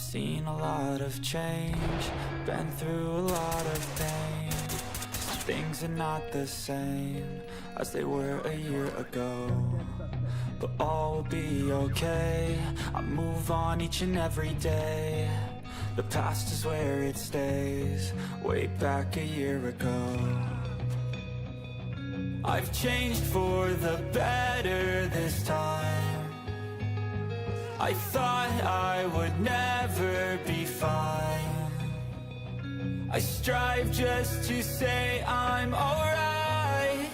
Seen a lot of change, been through a lot of pain. Things are not the same as they were a year ago, but all will be okay. I move on each and every day. The past is where it stays, way back a year ago. I've changed for the better this time. I thought I would never be fine. I strive just to say I'm alright,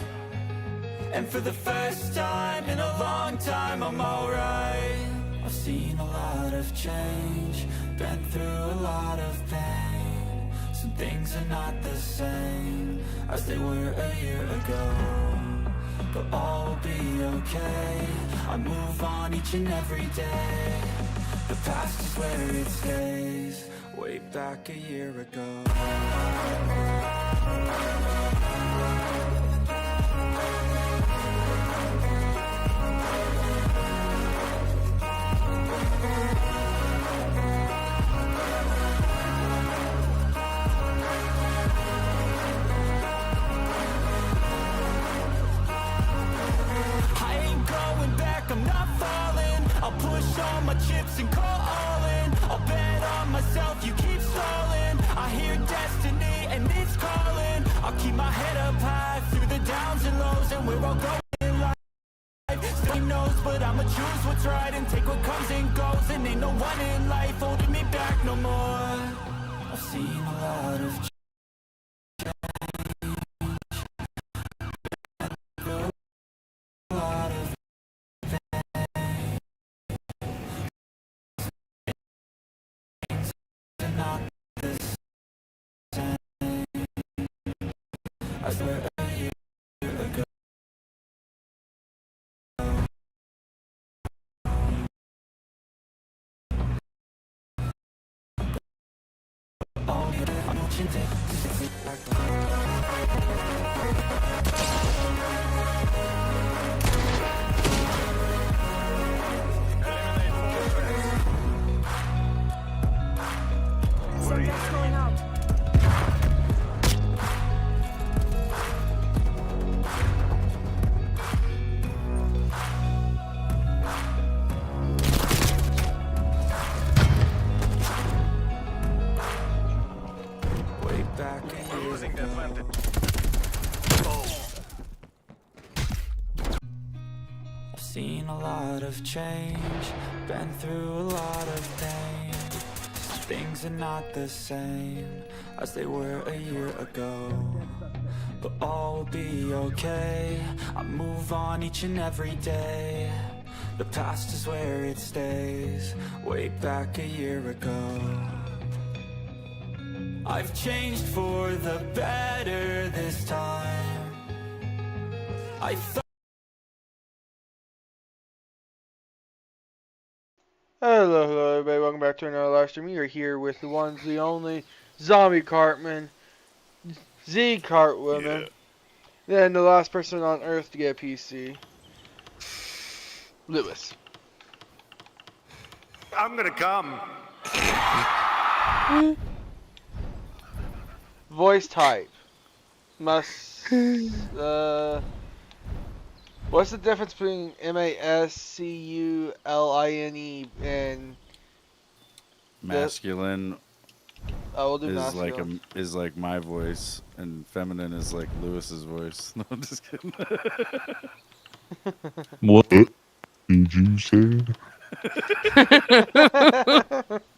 and for the first time in a long time I'm alright. I've seen a lot of change, been through a lot of pain. Some things are not the same as they were a year ago, but all will be okay. I move on each and every day. The past is where it stays, way back a year ago. I'll push all my chips and call all in. I'll bet on myself, you keep stalling. I hear destiny and it's calling. I'll keep my head up high through the downs and lows, and we're all going in life. Still knows, but I'ma choose what's right and take what comes and goes. And ain't no one in life holding me back no more. I've seen a lot of change. I swear a year ago. Oh, yeah, I'm watching this. Something's going on. Back a year ago. I've seen a lot of change, been through a lot of pain. Things are not the same as they were a year ago, but all will be okay. I move on each and every day. The past is where it stays, way back a year ago. I've changed for the better this time. I thought. Hello everybody, welcome back to another live stream. We are here with the ones, the only, Zombie Cartman, Z Cartwoman, then the last person on Earth to get a PC, Lewis. I'm gonna come. Voice type. What's the difference between masculine and masculine? We'll do is masculine. like my voice, and feminine is like Lewis's voice. No, I'm just kidding. What did you say?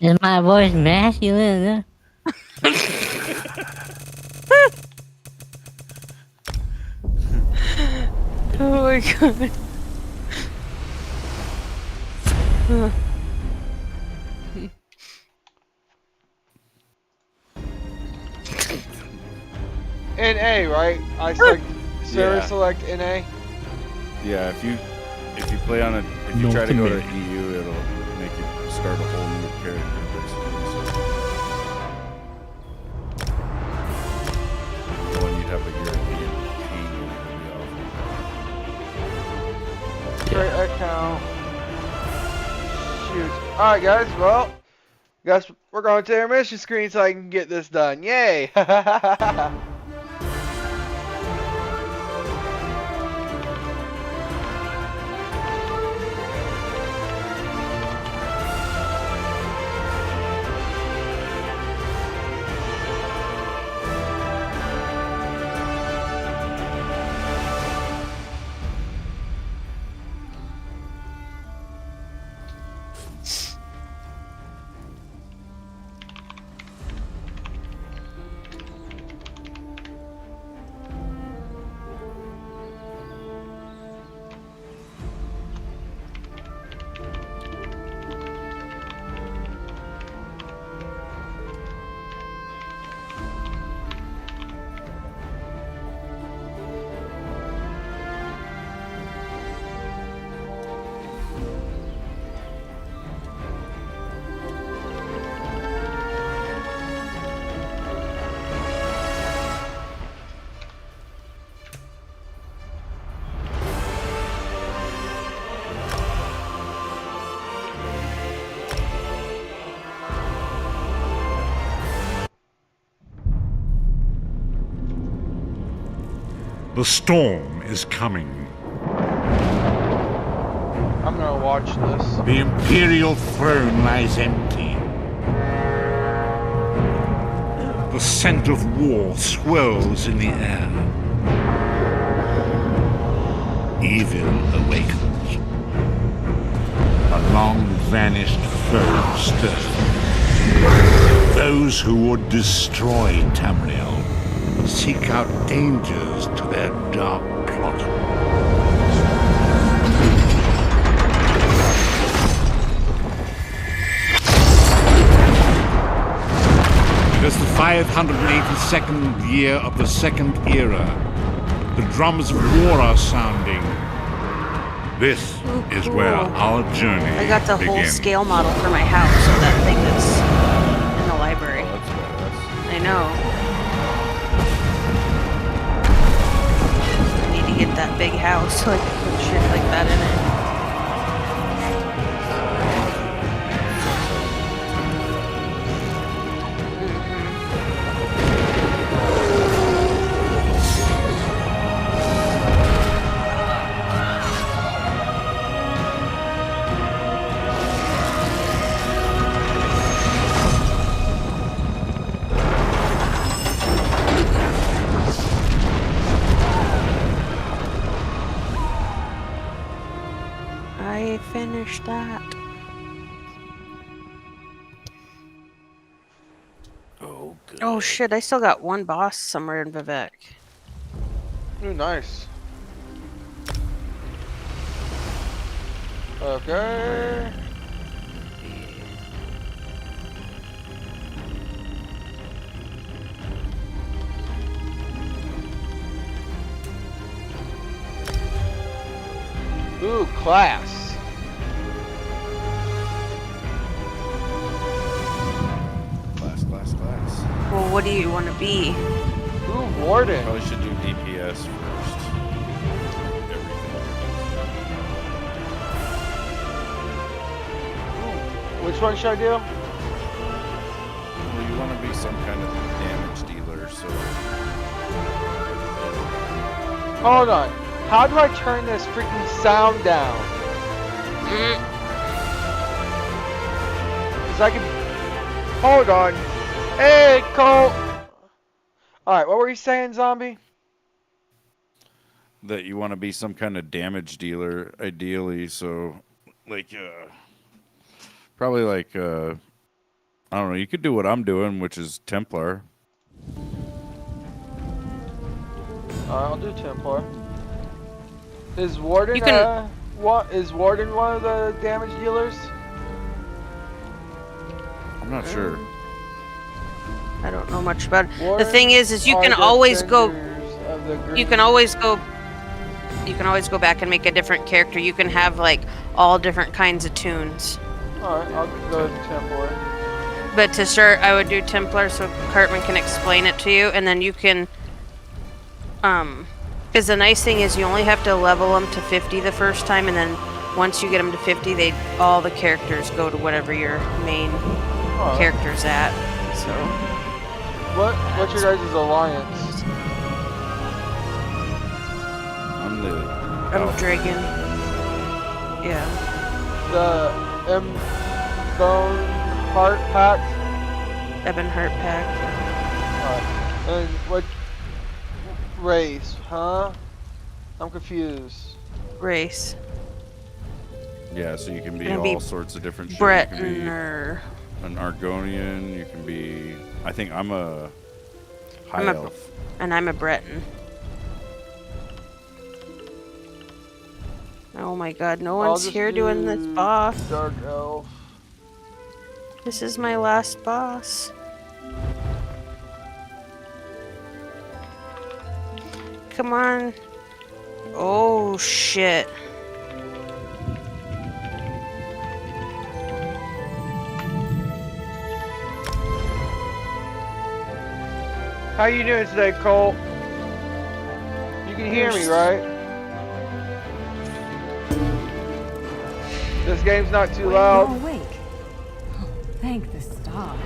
Is my voice masculine? Oh my god. NA, right? I select server Yeah. select NA. Yeah, if you play on it, if you try to go to EU, it'll make you start a whole new character basically. So when you'd have a European king, it would be awful. Create account. Shoot. Alright guys, well, Guess we're going to our mission screen so I can get this done. Yay! The storm is coming. I'm gonna watch this. The Imperial throne lies empty. The scent of war swirls in the air. Evil awakens. A long-vanished foe stirs. Those who would destroy Tamriel seek out dangers to their dark plot. It is the 582nd year of the Second Era. The drums of war are sounding. This is where our journey I got the whole begins. scale model for my house of that thing that's in the library. Oh, that's badass. I know. I need to get that big house so I can put shit like that in it. I finished that. Oh, good. Oh shit, I still got one boss somewhere in Vivek. Ooh, nice. Okay. Ooh, class. Class. Well, what do you want to be? Ooh, Warden. Probably should do DPS first. Everything. Which one should I do? Well, you want to be some kind of damage dealer, so. Hold on. How do I turn this freaking sound down? Cause I can. Hold on. Hey, Cole. Alright, what were you saying, zombie? That you want to be some kind of damage dealer, ideally, so. Like, probably like, I don't know, you could do what I'm doing, which is Templar. I'll do Templar. Is Warden You can- what is Warden one of the damage dealers? I'm not sure. I don't know much about it. The Warden thing is you are can the always go. defenders of the You green- can always go. You can always go back and make a different character. You can have like all different kinds of tunes. Alright, I'll go to Templar. But to start, I would do Templar so Cartman can explain it to you, and then you can. Because the nice thing is you only have to level them to 50 the first time, and then once you get them to 50, all the characters go to whatever your main Oh. characters at. So What's your guys' alliance? I'm the. I'm Dragon. Yeah. The M Bone Heart Pact? Ebonheart Pack. And what race, huh? I'm confused. Race. Yeah, so you can be Gonna all be sorts of different shit. Breton You can be or an Argonian. You can be. I think I'm a high I'm a- elf. and I'm a Breton. Oh my god, no I'll one's just here doing this do boss. Dark Elf. This is my last boss. Come on. Oh shit. How you doing today, Cole? You can hear me, right? This game's not too You're loud. awake. Oh, thank the stars.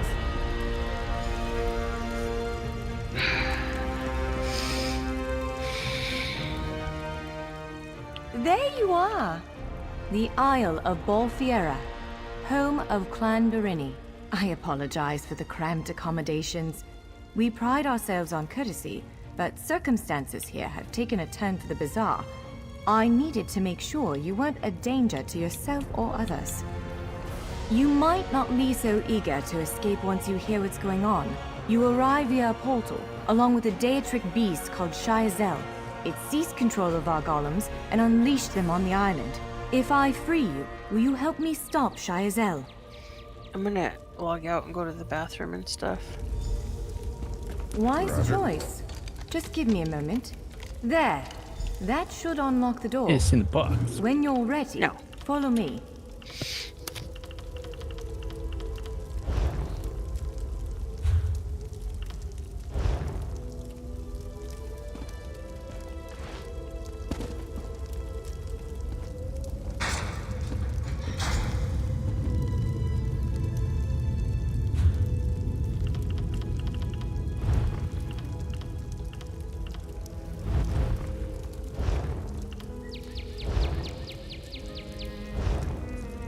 There you are. The Isle of Bolfiera, home of Clan Berini. I apologize for the cramped accommodations. We pride ourselves on courtesy, but circumstances here have taken a turn for the bizarre. I needed to make sure you weren't a danger to yourself or others. You might not be so eager to escape once you hear what's going on. You arrive via a portal, along with a Daetric beast called Shayazel. It seized control of our golems and unleashed them on the island. If I free you, will you help me stop Shayazel? I'm gonna log out and go to the bathroom and stuff. Wise choice. Just give me a moment. There. That should unlock the door. It's in the box. When you're ready, No. follow me.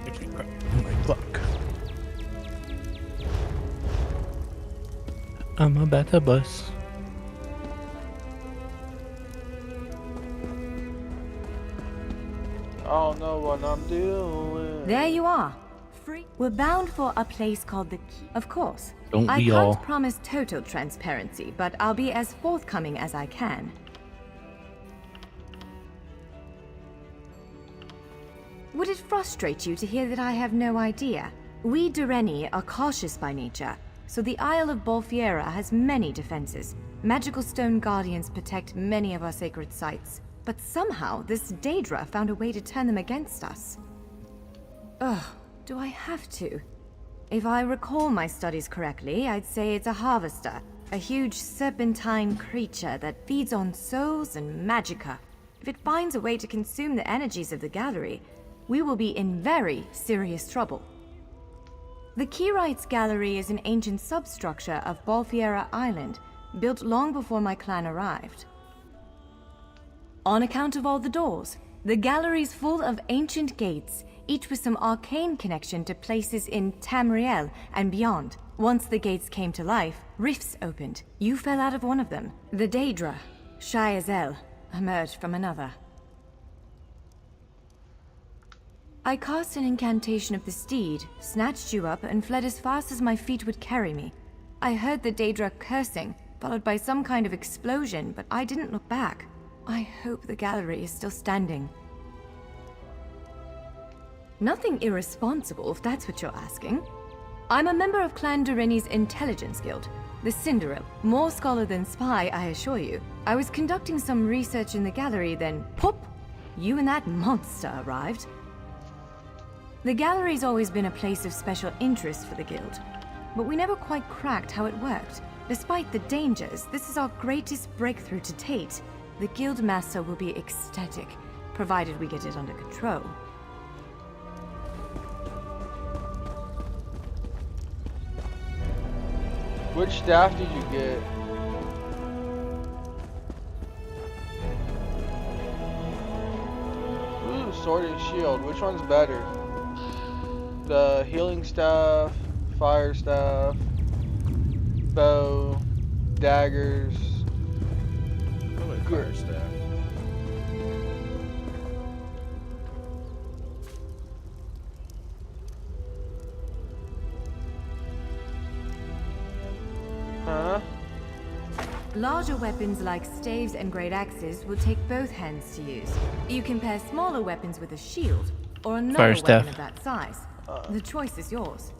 Actually, my clock. I'm a better boss. I don't know what I'm doing. There you are. Free. We're bound for a place called the Key. Of course. Don't I we can't all? promise total transparency, but I'll be as forthcoming as I can. Would it frustrate you to hear that I have no idea? We Dureni are cautious by nature, so the Isle of Bolfiera has many defenses. Magical stone guardians protect many of our sacred sites, but somehow this Daedra found a way to turn them against us. Ugh, do I have to? If I recall my studies correctly, I'd say it's a harvester, a huge serpentine creature that feeds on souls and magicka. If it finds a way to consume the energies of the gallery, we will be in very serious trouble. The Keyrites Gallery is an ancient substructure of Bolfiera Island, built long before my clan arrived. On account of all the doors, the gallery's full of ancient gates, each with some arcane connection to places in Tamriel and beyond. Once the gates came to life, rifts opened. You fell out of one of them. The Daedra, Shayazel, emerged from another. I cast an incantation of the steed, snatched you up, and fled as fast as my feet would carry me. I heard the Daedra cursing, followed by some kind of explosion, but I didn't look back. I hope the gallery is still standing. Nothing irresponsible, if that's what you're asking. I'm a member of Clan Dureni's Intelligence Guild, the Cinderell. More scholar than spy, I assure you. I was conducting some research in the gallery, then pop! You and that monster arrived. The gallery's always been a place of special interest for the guild, but we never quite cracked how it worked. Despite the dangers, this is our greatest breakthrough to date. The guild master will be ecstatic, provided we get it under control. Which staff did you get? Ooh, sword and shield. Which one's better? The healing staff, fire staff, bow, daggers. Probably fire staff. Huh? Larger weapons like staves and great axes will take both hands to use. You can pair smaller weapons with a shield, or another Fire weapon staff. of that size. The choice is yours.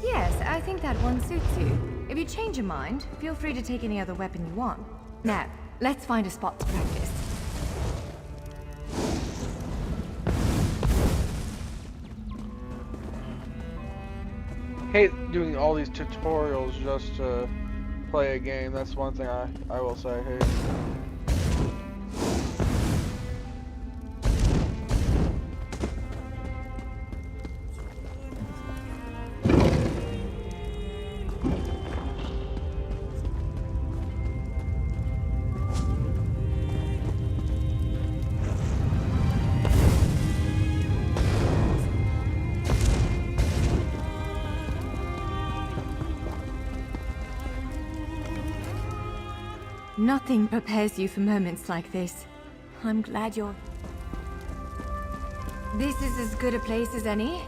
Yes, I think that one suits you. If you change your mind, feel free to take any other weapon you want. Now, let's find a spot to practice. Hate doing all these tutorials just to play a game. That's one thing I will say. Hey. Nothing prepares you for moments like this. I'm glad you're... This is as good a place as any.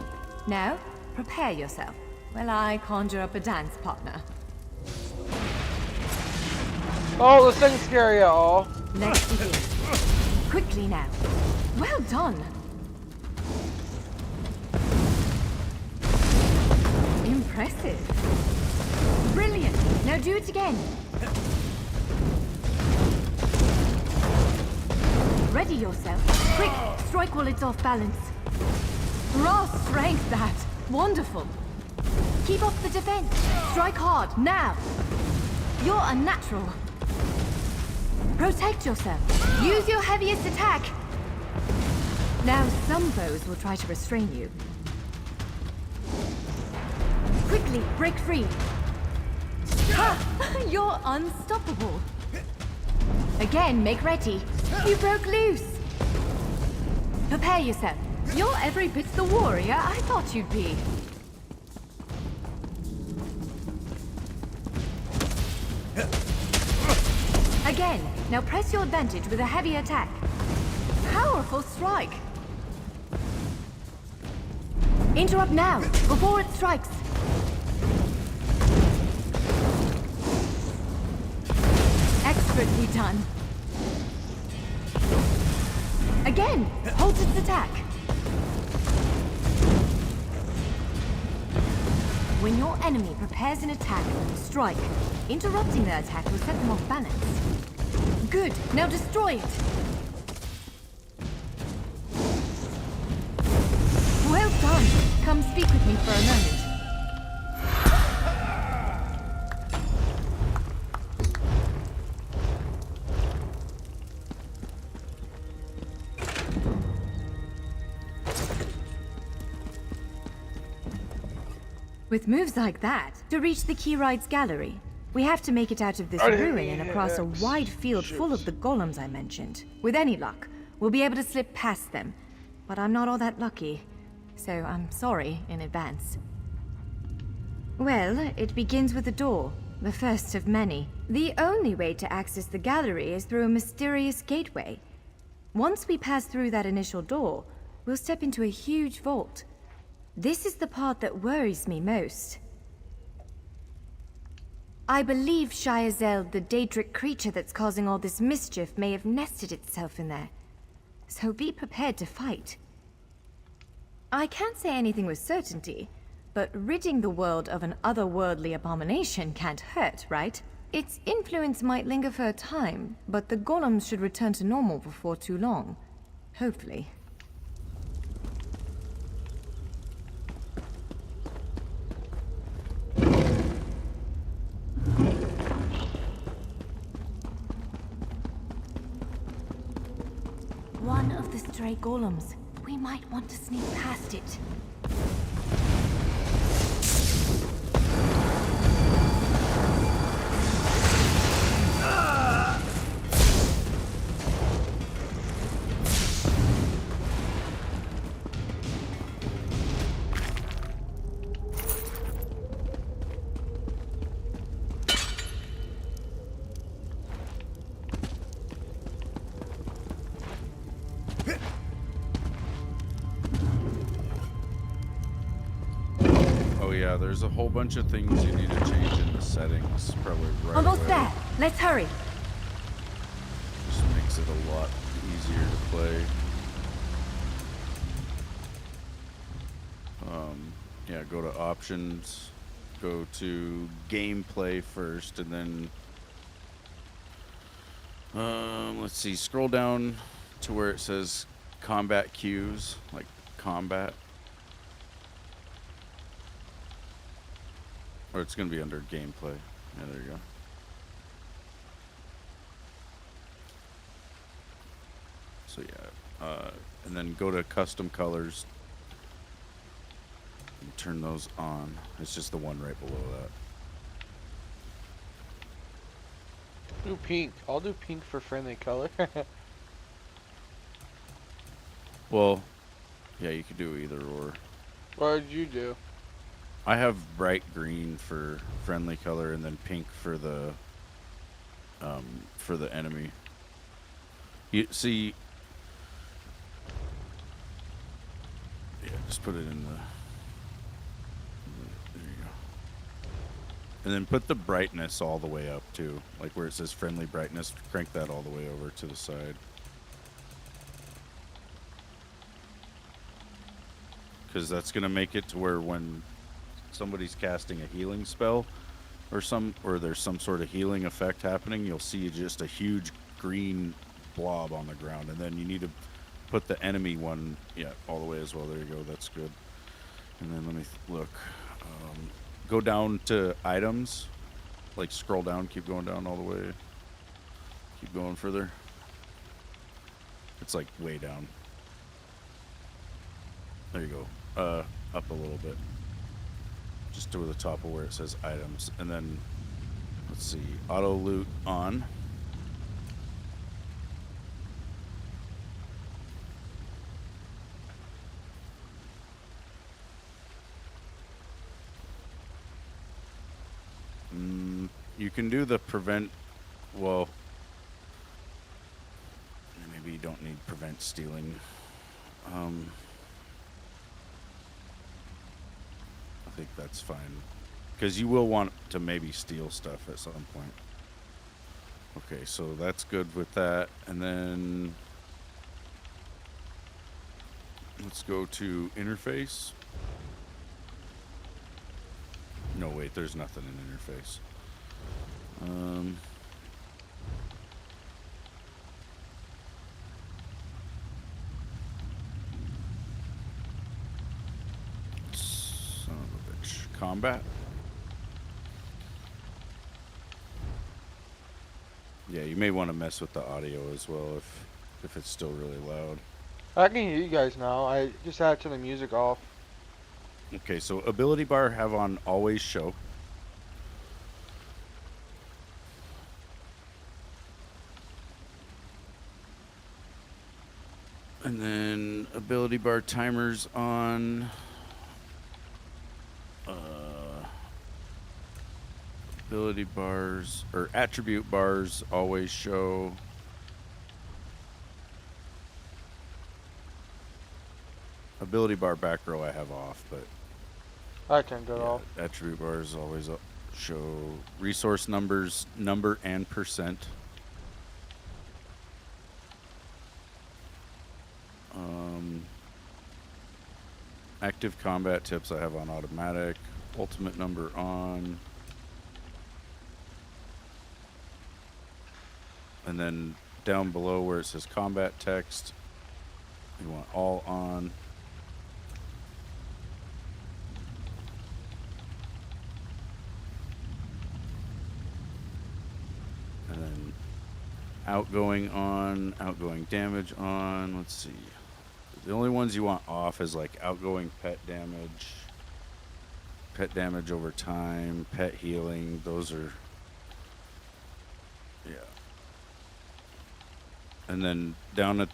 Now, prepare yourself while I conjure up a dance partner. Oh, this thing's scary at all. Let's begin. Quickly now. Well done. Impressive. Brilliant. Now do it again. Ready yourself. Quick, strike while it's off balance. Raw strength, that. Wonderful. Keep up the defense. Strike hard, now. You're unnatural. Protect yourself. Use your heaviest attack. Now some foes will try to restrain you. Quickly, break free. Ha! You're unstoppable. Again, make ready. You broke loose. Prepare yourself. You're every bit the warrior I thought you'd be. Again, now press your advantage with a heavy attack. Powerful strike. Interrupt now, before it strikes. Expertly done. Again, hold its attack. When your enemy prepares an attack, strike. Interrupting their attack will set them off balance. Good, now destroy it. Well done. Come speak with me for a moment. With moves like that, to reach the Keyride's gallery, we have to make it out of this ruin and across a wide field full of the golems I mentioned. With any luck, we'll be able to slip past them. But I'm not all that lucky, so I'm sorry in advance. Well, it begins with a door, the first of many. The only way to access the gallery is through a mysterious gateway. Once we pass through that initial door, we'll step into a huge vault. This is the part that worries me most. I believe Shyazel, the Daedric creature that's causing all this mischief, may have nested itself in there. So be prepared to fight. I can't say anything with certainty, but ridding the world of an otherworldly abomination can't hurt, right? Its influence might linger for a time, but the golems should return to normal before too long. Hopefully. Dray golems. We might want to sneak past it. Oh yeah, there's a whole bunch of things you need to change in the settings, probably right Almost away. there. Let's hurry. Just makes it a lot easier to play. Yeah, go to options, go to gameplay first, and then let's see, scroll down to where it says combat cues, like combat. Or it's going to be under gameplay. Yeah, there you go. So yeah, and then go to custom colors and turn those on. It's just the one right below that. Do pink. I'll do pink for friendly color. Well, yeah, you could do either or. What did you do? I have bright green for friendly color and then pink for the enemy. You see, yeah, just put it in the. There you go. And then put the brightness all the way up too, like where it says friendly brightness. Crank that all the way over to the side. Because that's gonna make it to where when somebody's casting a healing spell or there's some sort of healing effect happening, you'll see just a huge green blob on the ground, and then you need to put the enemy one all the way as well. There you go, that's good. And then let me look, go down to items, like scroll down, keep going down all the way, keep going further. It's like way down. There you go, up a little bit. Just to the top of where it says items, and then let's see, auto loot on. You can do the prevent, well, maybe you don't need prevent stealing. I think that's fine, because you will want to maybe steal stuff at some point. Okay, so that's good with that, and then let's go to interface. No, wait, there's nothing in interface. Son of a bitch. Combat. Yeah, you may want to mess with the audio as well if it's still really loud. I can hear you guys now. I just had to turn the music off. Okay, so ability bar have on always show. And then ability bar timers on. Ability bars or attribute bars always show. Ability bar back row I have off, but I turned it off. attribute bars always show resource numbers, number and percent. Active combat tips I have on automatic. Ultimate number on. And then down below where it says combat text, you want all on. And then outgoing on, outgoing damage on. Let's see. The only ones you want off is like outgoing pet damage over time, pet healing. Those are, yeah. And then down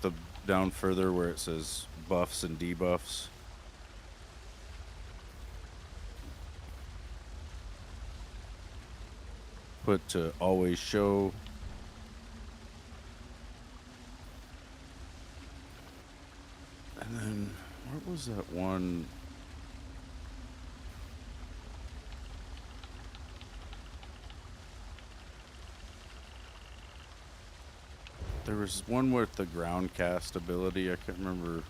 further where it says buffs and debuffs. Put to always show. And then, where was that one? There was one with the ground cast ability. I can't remember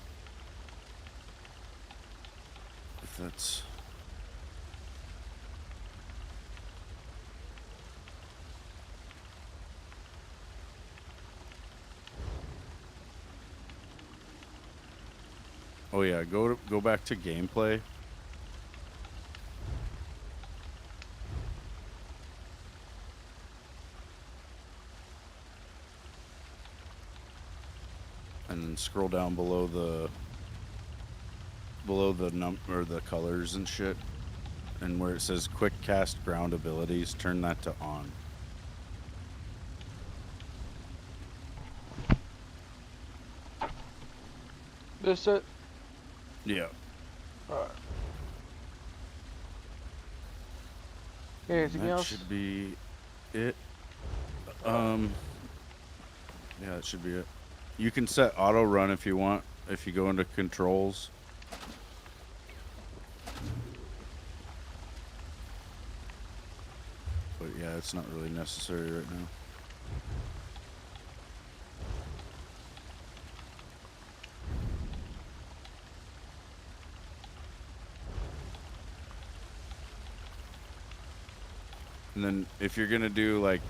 if that's. Oh yeah, go back to gameplay. And then scroll down below the colors and shit. And where it says quick cast ground abilities, turn that to on. This it? Yeah. Alright. Anything That else? should be it. Yeah, that should be it. You can set auto run if you want, if you go into controls. But yeah, it's not really necessary right now. And then if you're gonna do like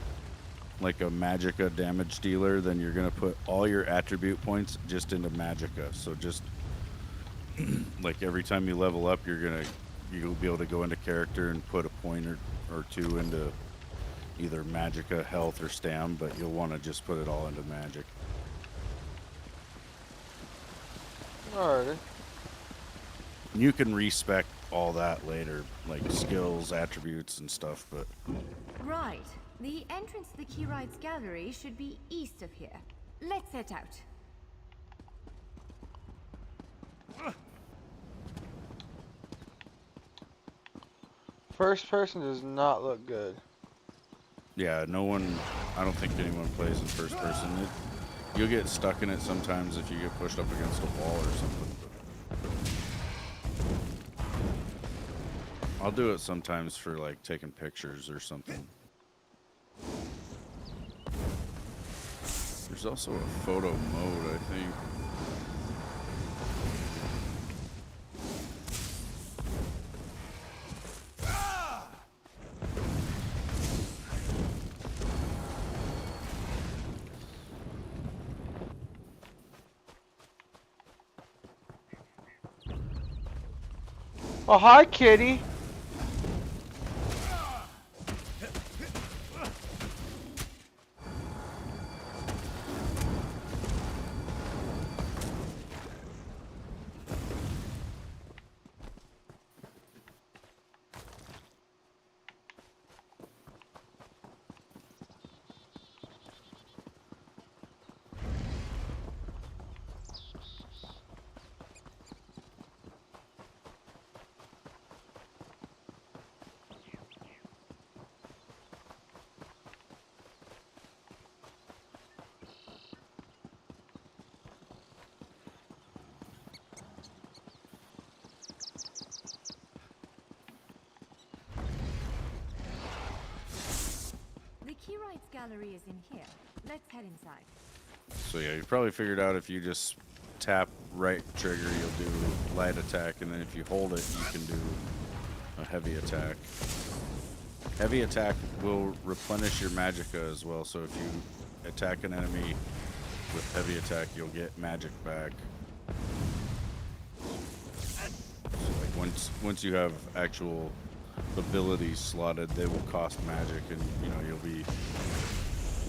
a Magicka damage dealer, then you're gonna put all your attribute points just into Magicka. So just like every time you level up, you'll be able to go into character and put a point or two into either Magicka, health, or stam, but you'll want to just put it all into magic. Alrighty. You can respec all that later, like skills, attributes, and stuff, but Right. The entrance to the Keyrides Gallery should be east of here. Let's set out. First person does not look good. yeah, I don't think anyone plays in first person. You'll get stuck in it sometimes if you get pushed up against a wall or something. I'll do it sometimes for like taking pictures or something. There's also a photo mode, I think. Oh, hi, kitty. The Keyrides Gallery is in here. Let's head inside. So yeah, you probably figured out if you just tap right trigger, you'll do light attack, and then if you hold it, you can do a heavy attack. Heavy attack will replenish your magicka as well, so if you attack an enemy with heavy attack, you'll get magic back. So like once you have actual abilities slotted, they will cost magic, and you'll be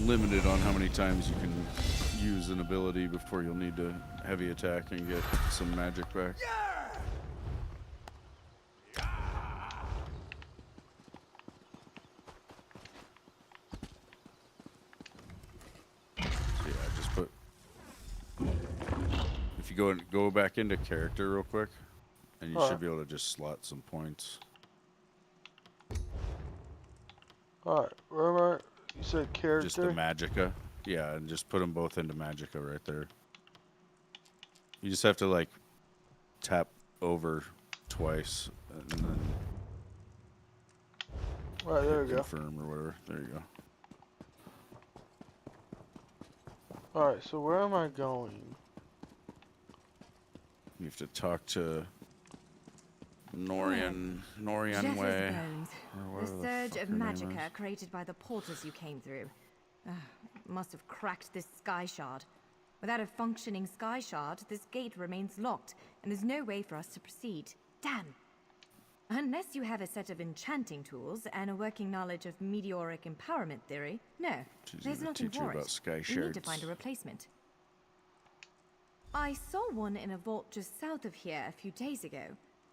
limited on how many times you can use an ability before you'll need to heavy attack and get some magic back. So yeah, just put. If you go back into character real quick, and you should be able to just slot some points. Alright, where am I? You said character? Just the Magicka. Yeah, and just put them both into Magicka right there. You just have to, like, tap over twice, and then Right, there we go. confirm or whatever. There you go. Alright, so where am I going? You have to talk to Norian Jetter's Way. bones. or The whatever the surge fuck of her name magicka is. created by the portals you came through. Must have cracked this sky shard. Without a functioning sky shard, this gate remains locked, and there's no way for us to proceed. Damn! Unless you have a set of enchanting tools and a working knowledge of meteoric empowerment theory, no, She's there's gonna nothing teach you for about it. sky We need to shards. find a replacement. I saw one in a vault just south of here a few days ago,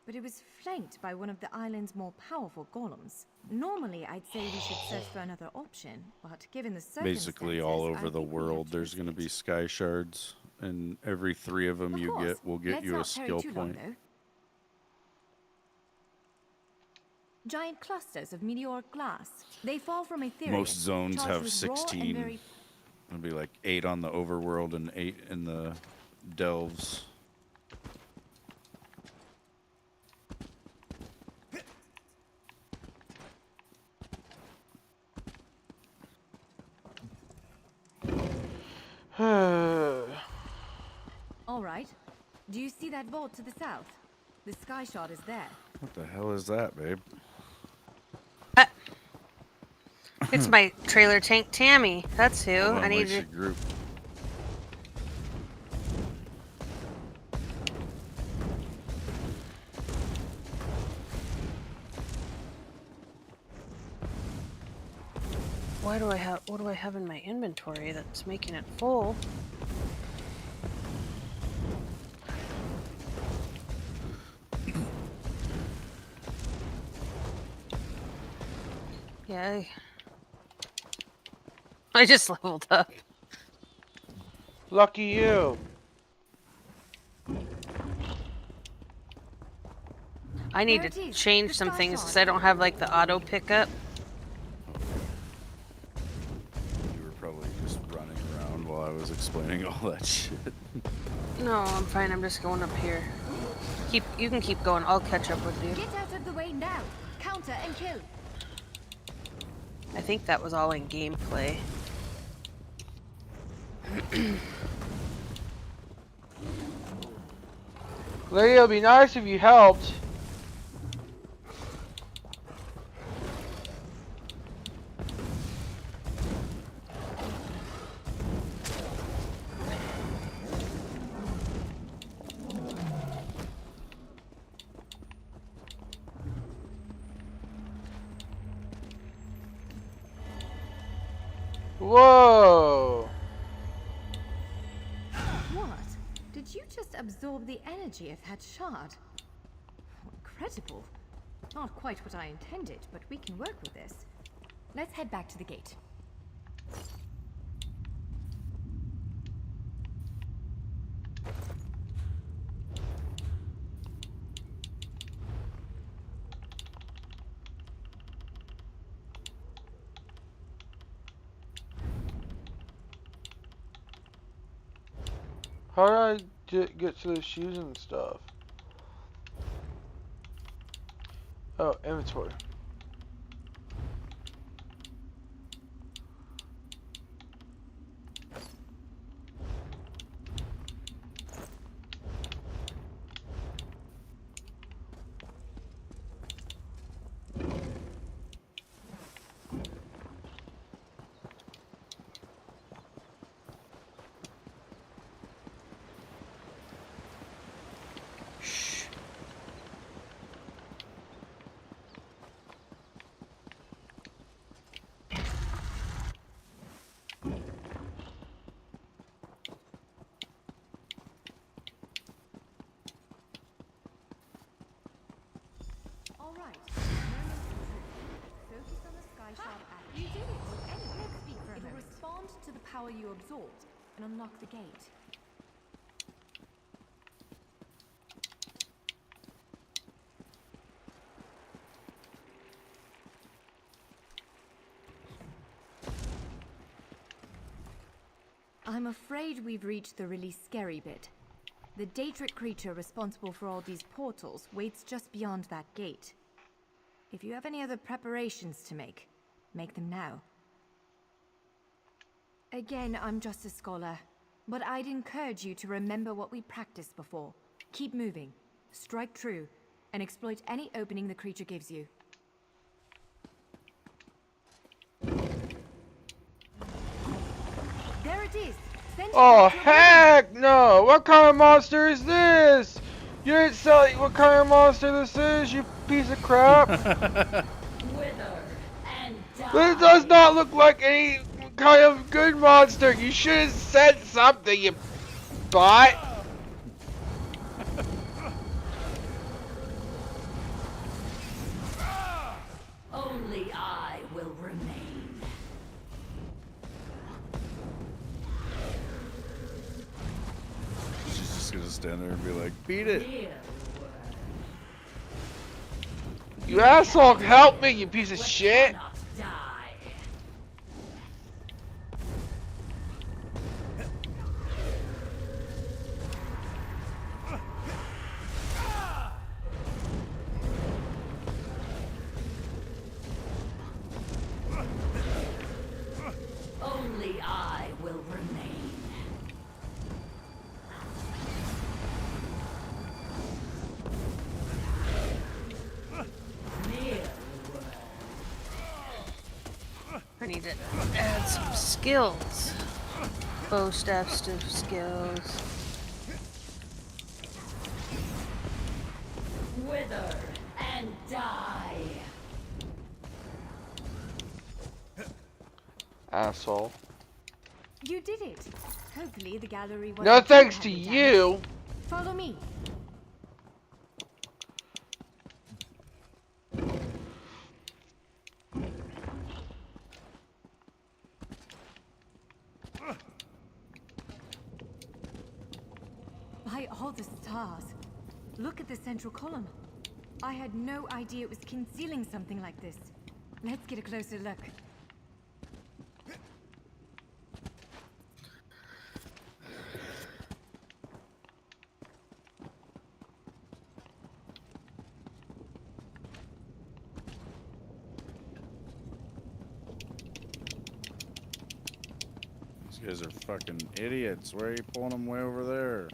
but it was flanked by one of the island's more powerful golems. Normally, I'd say we should search for another option, but given the circumstances, Basically, all I over the think we have world, to there's going to risk be it. sky shards, and every 3 of them Of you course. get will get Let's you a not tarry skill too long, point. though. Giant clusters of meteoric glass. They fall from Ethereum. Most zones charged have with raw and 16. very- It'll be like 8 on the overworld and 8 in the delves. All right. Do you see that vault to the south? The sky shard is there. What the hell is that, babe? It's my trailer tank Tammy. That's who. Hold on, I need we to. should group. Why do I have? What do I have in my inventory that's making it full? Yay. I just leveled up. Lucky you. I need There to it is, change the some sky things shard. because I don't have like the auto pickup. You were probably just running around while I was explaining all that shit. No, I'm fine. I'm just going up here. You can keep going. I'll catch up with you. Get out of the way now. Counter and kill. I think that was all in gameplay. Lady, it'll be nice if you helped. Whoa! What? Did you just absorb the energy of that shard? Incredible. Not quite what I intended, but we can work with this. Let's head back to the gate. How did I get to the shoes and stuff? Oh, inventory. right. Focus on the sky sharp act. You did it. Let's speak for a moment. It will respond to the power you absorbed and unlock the gate. I'm afraid we've reached the really scary bit. The Daedric creature responsible for all these portals waits just beyond that gate. If you have any other preparations to make them now. Again, I'm just a scholar, but I'd encourage you to remember what we practiced before. Keep moving, strike true, and exploit any opening the creature gives you. There it is! Send it Oh, back to your heck no! What kind of monster is this? You didn't tell me what kind of monster this is, you piece of crap. This does not look like any kind of good monster. You should have said something, you bot. Only I will remain. She's just gonna stand there and be like, beat it. You asshole, help me, you piece of shit. Cannot die. Only I will remain. I need to add some skills. Bow staff skills. Wither and die. Asshole. You did it. Hopefully the gallery was No thanks to you. Follow me. By all the stars. Look at the central column. I had no idea it was concealing something like this. Let's get a closer look. These guys are fucking idiots. Why are you pulling them way over there?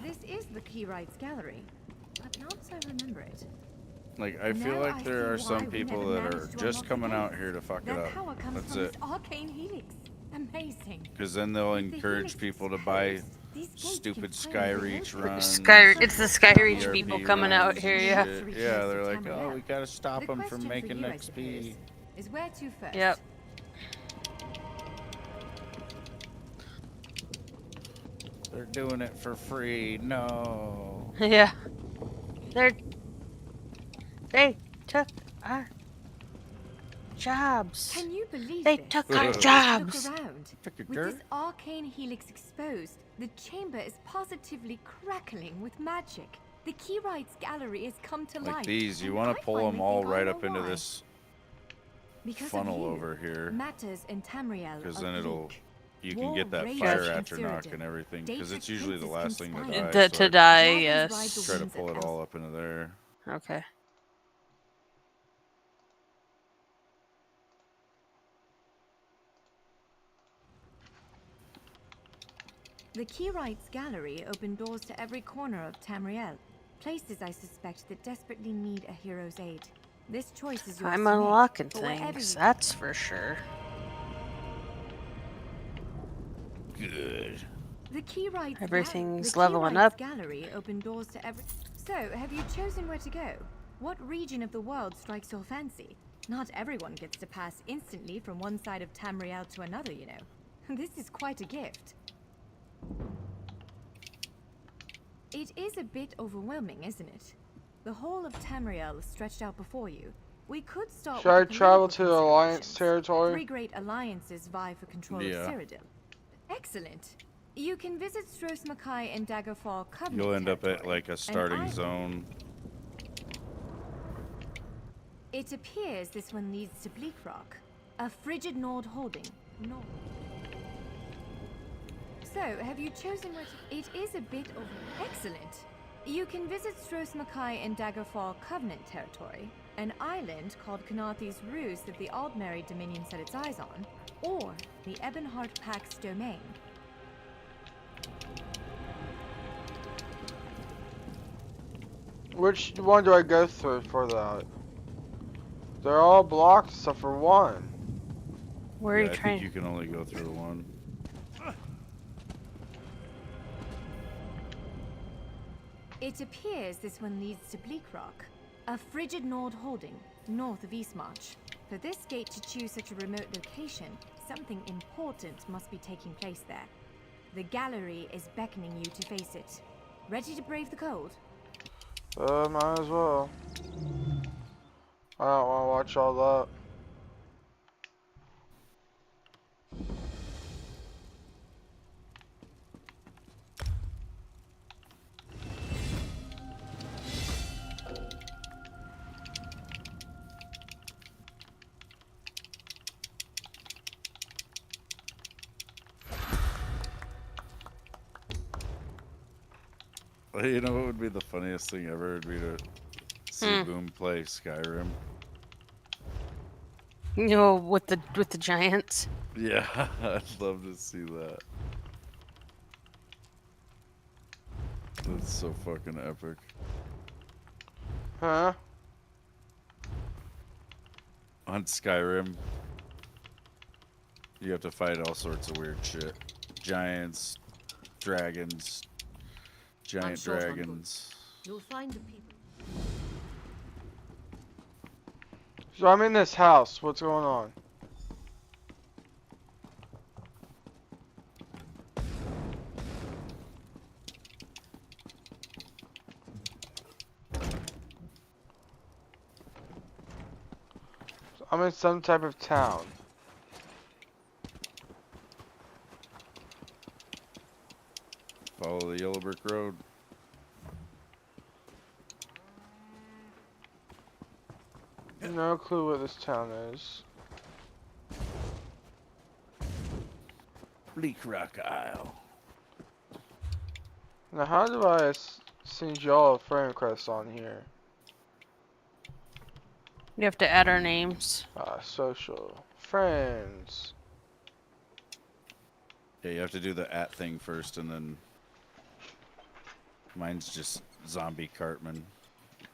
This is the Keyrights Gallery, but not as I remember it. Like, I feel Now like I there see are why some we people never that are managed to just unlock the coming out gate. here to fuck it That up. power comes That's from it. this arcane helix. Amazing. Because then they'll If the encourage helix people is to buy closed, these gates stupid can finally Skyreach open. runs. It's the Skyreach ERP people coming out runs here, and yeah. shit. Yeah, they're like, Tamriel. oh, we gotta stop The them question from for making you, I XP. suppose, is where to first? Yep. They're doing it for free. No. Yeah. They took our jobs. Can you believe They this? took our Look jobs. Look around. Took your With dirt? this arcane helix exposed, the chamber is positively crackling with magic. The Keyrights Gallery has come to life. Like these, you and want I to pull finally them all think I right know up into why. this Because of funnel you, over here. Matters in Tamriel Because are then it'll, bleak. you can War get that rages fire in after knock Cyrodiil. and everything. Because it's Daedric usually the princes last thing to conspire. die. To so die, Dragons yes. ride the try to winds pull of it all Elf. up into there. Okay. The Keyrights Gallery opened doors to every corner of Tamriel, places I suspect that desperately need a hero's aid. This choice is yours I'm to make, unlocking but wherever things, you- that's for sure. Good. The Keyrights Everything's the leveling Keyrights up. Gallery opened doors to every. So, have you chosen where to go? What region of the world strikes your fancy? Not everyone gets to pass instantly from one side of Tamriel to another, you know. This is quite a gift. It is a bit overwhelming, isn't it? The whole of Tamriel is stretched out before you. We could start Should I with the travel political to the Alliance considerations. territory? 3 great alliances vie for control Yeah. of Cyrodiil. Excellent. You can visit Stros Makai and Daggerfall Covenant You'll end up at territory, like a and starting I- zone. It appears this one leads to Bleak Rock, a frigid Nord holding. Nord. So, have you chosen what? It is a bit of excellent. You can visit Stros Makai and Daggerfall Covenant territory, an island called Kanathi's Ruse that the Aldmeri Dominion set its eyes on, or the Ebonheart Pack's domain. Which one do I go through for that? They're all blocked except for one. Where are Yeah, you I trying? think you can only go through one. It appears this one leads to Bleak Rock, a frigid Nord holding, north of Eastmarch. For this gate to choose such a remote location, something important must be taking place there. The gallery is beckoning you to face it. Ready to brave the cold? Might as well. I don't want to watch all that. You know what would be the funniest thing ever? Would be to see Boom play Skyrim. You know, with the giants. Yeah, I'd love to see that. That's so fucking epic. Huh? On Skyrim, you have to fight all sorts of weird shit. Giants, dragons, giant short on goods. dragons. You'll find the people. So I'm in this house. What's going on? I'm in some type of town. Follow the Yellow Brick Road. No clue what this town is. Bleak Rock Isle. Now how do I send y'all a friend request on here? You have to add our names. Social. Friends. Yeah, you have to do the @ thing first, and then mine's just Zombie Cartman,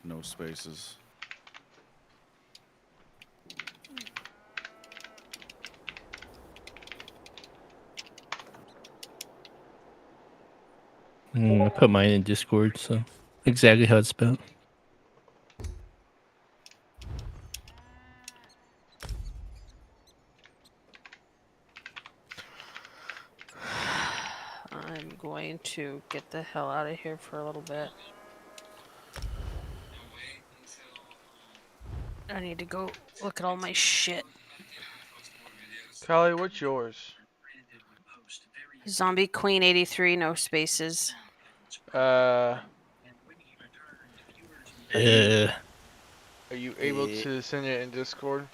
no spaces. I put mine in Discord, so exactly how it's spelled. I'm going to get the hell out of here for a little bit. I need to go look at all my shit. Callie, what's yours? Zombie Queen 83, no spaces. Are Uh, you able to send it in Discord?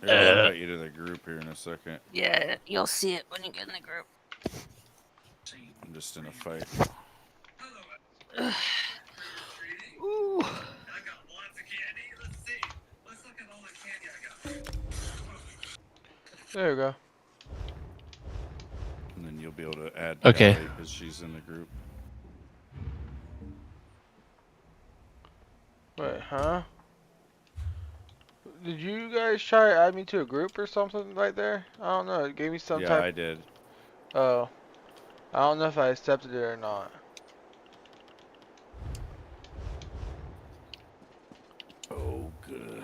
Here, I'll invite you to the group here in a second. Yeah, you'll see it when you get in the group. I'm just in a fight. Ooh. There you go. And then you'll be able to add Okay. because she's in the group. Wait, huh? Did you guys try to add me to a group or something right there? I don't know. It gave me some Yeah, type. I did. Oh. I don't know if I accepted it or not.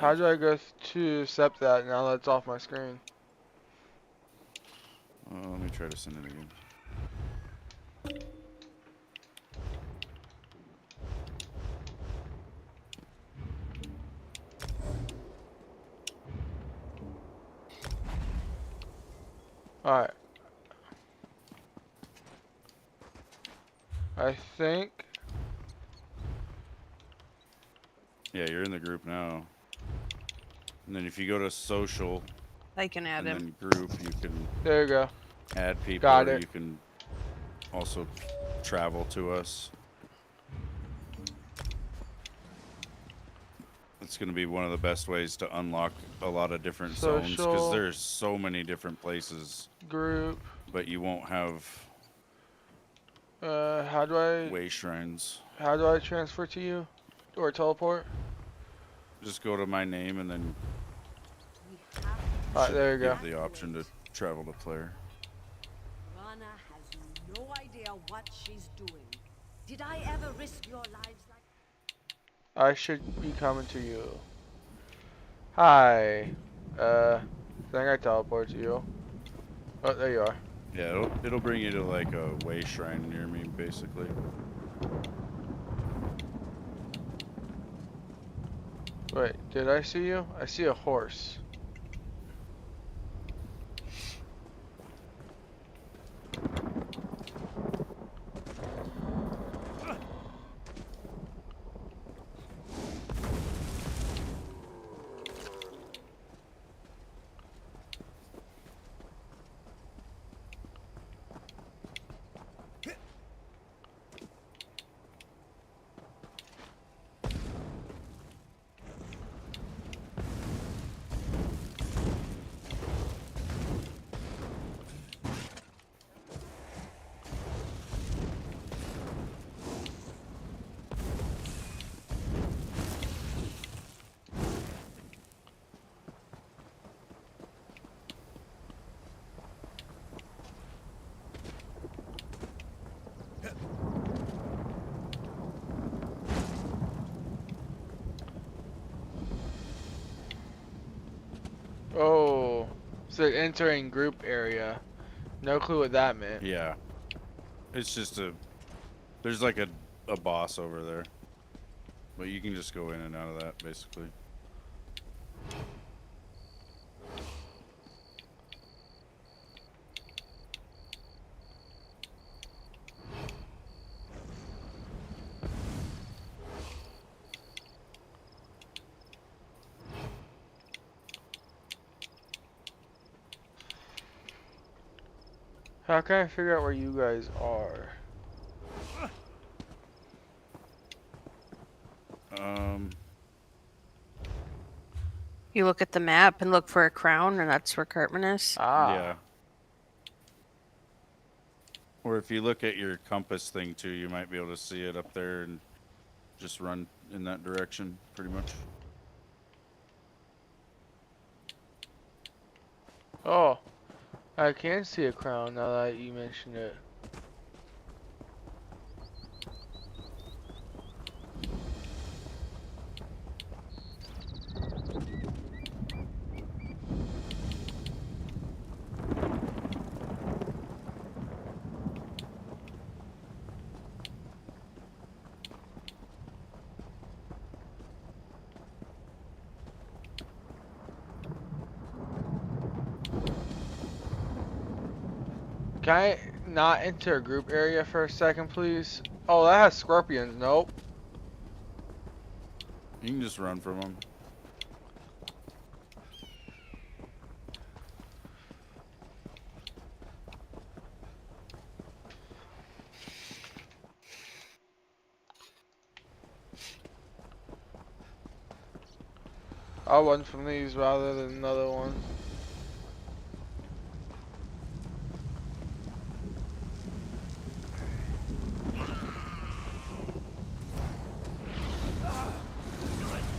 How do I go to accept that now that it's off my screen? Let me try to send it again. Alright. I think. Yeah, you're in the group now. And then if you go to social I can add and him. then group, you can There you go. add people, Got or it. you can also travel to us. It's going to be one of the best ways to unlock a lot of different zones, because Social. there's so many different places, Group. but you won't have How do I way shrines. transfer to you? Or teleport? Just go to my name and then Alright, there you go. give the option to travel to player. Rana has no idea what she's doing. Did I ever risk your lives like I should be coming to you. Hi. I think I teleport to you. Oh, there you are. Yeah, it'll bring you to like a way shrine near me, basically. Wait, did I see you? I see a horse. Oh, so entering group area. No clue what that meant. Yeah. It's just there's like a boss over there. But you can just go in and out of that, basically. How can I figure out where you guys are? You look at the map and look for a crown, and that's where Cartman is. Ah. Yeah. Or if you look at your compass thing too, you might be able to see it up there and just run in that direction, pretty much. Oh, I can see a crown now that you mentioned it. Can I not enter a group area for a second, please? Oh, that has scorpions. Nope. You can just run from them. I'll run from these rather than another one.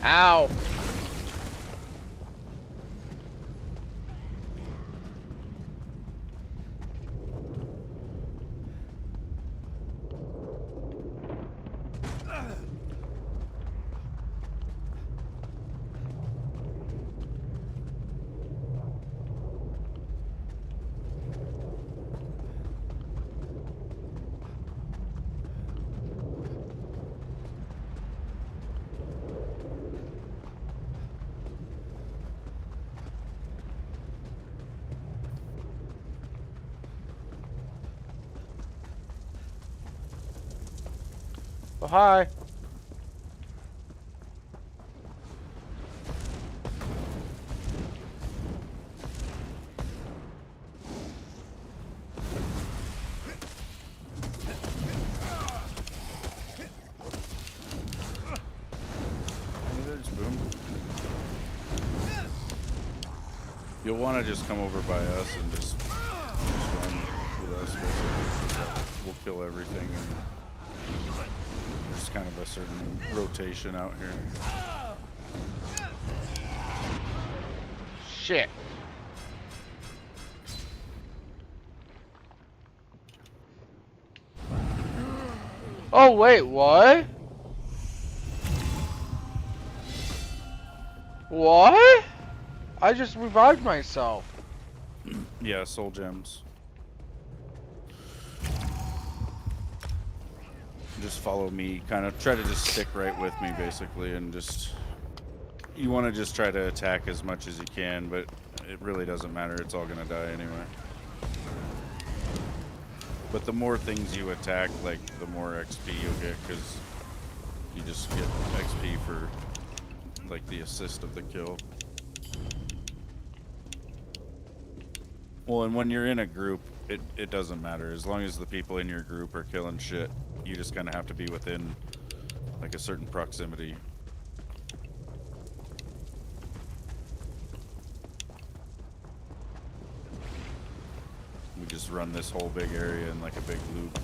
Ow! Oh, hi. There's Boom. You'll want to just come over by us and just run with us. Basically. We'll kill everything. And there's kind of a certain rotation out here. Shit. Oh, wait, what? What? I just revived myself. Yeah, soul gems. Just follow me, kind of try to just stick right with me basically, and just you want to just try to attack as much as you can, but it really doesn't matter, it's all gonna die anyway. But the more things you attack, like the more XP you'll get, because you just get XP for like the assist of the kill. Well, and when you're in a group, it doesn't matter. As long as the people in your group are killing shit, you just kind of have to be within like a certain proximity. We just run this whole big area in like a big loop.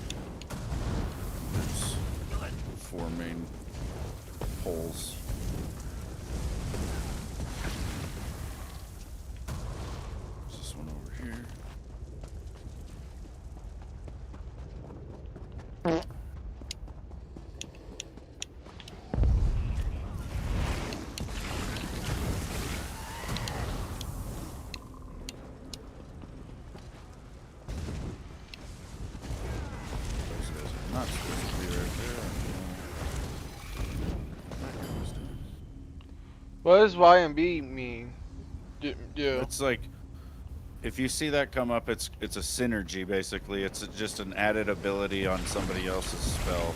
There's 4 main holes. There's this one over here. Those guys are not supposed to be right there. That guy was doing. What does Y and B mean? Do? It's like, if you see that come up, it's a synergy basically. It's just an added ability on somebody else's spell,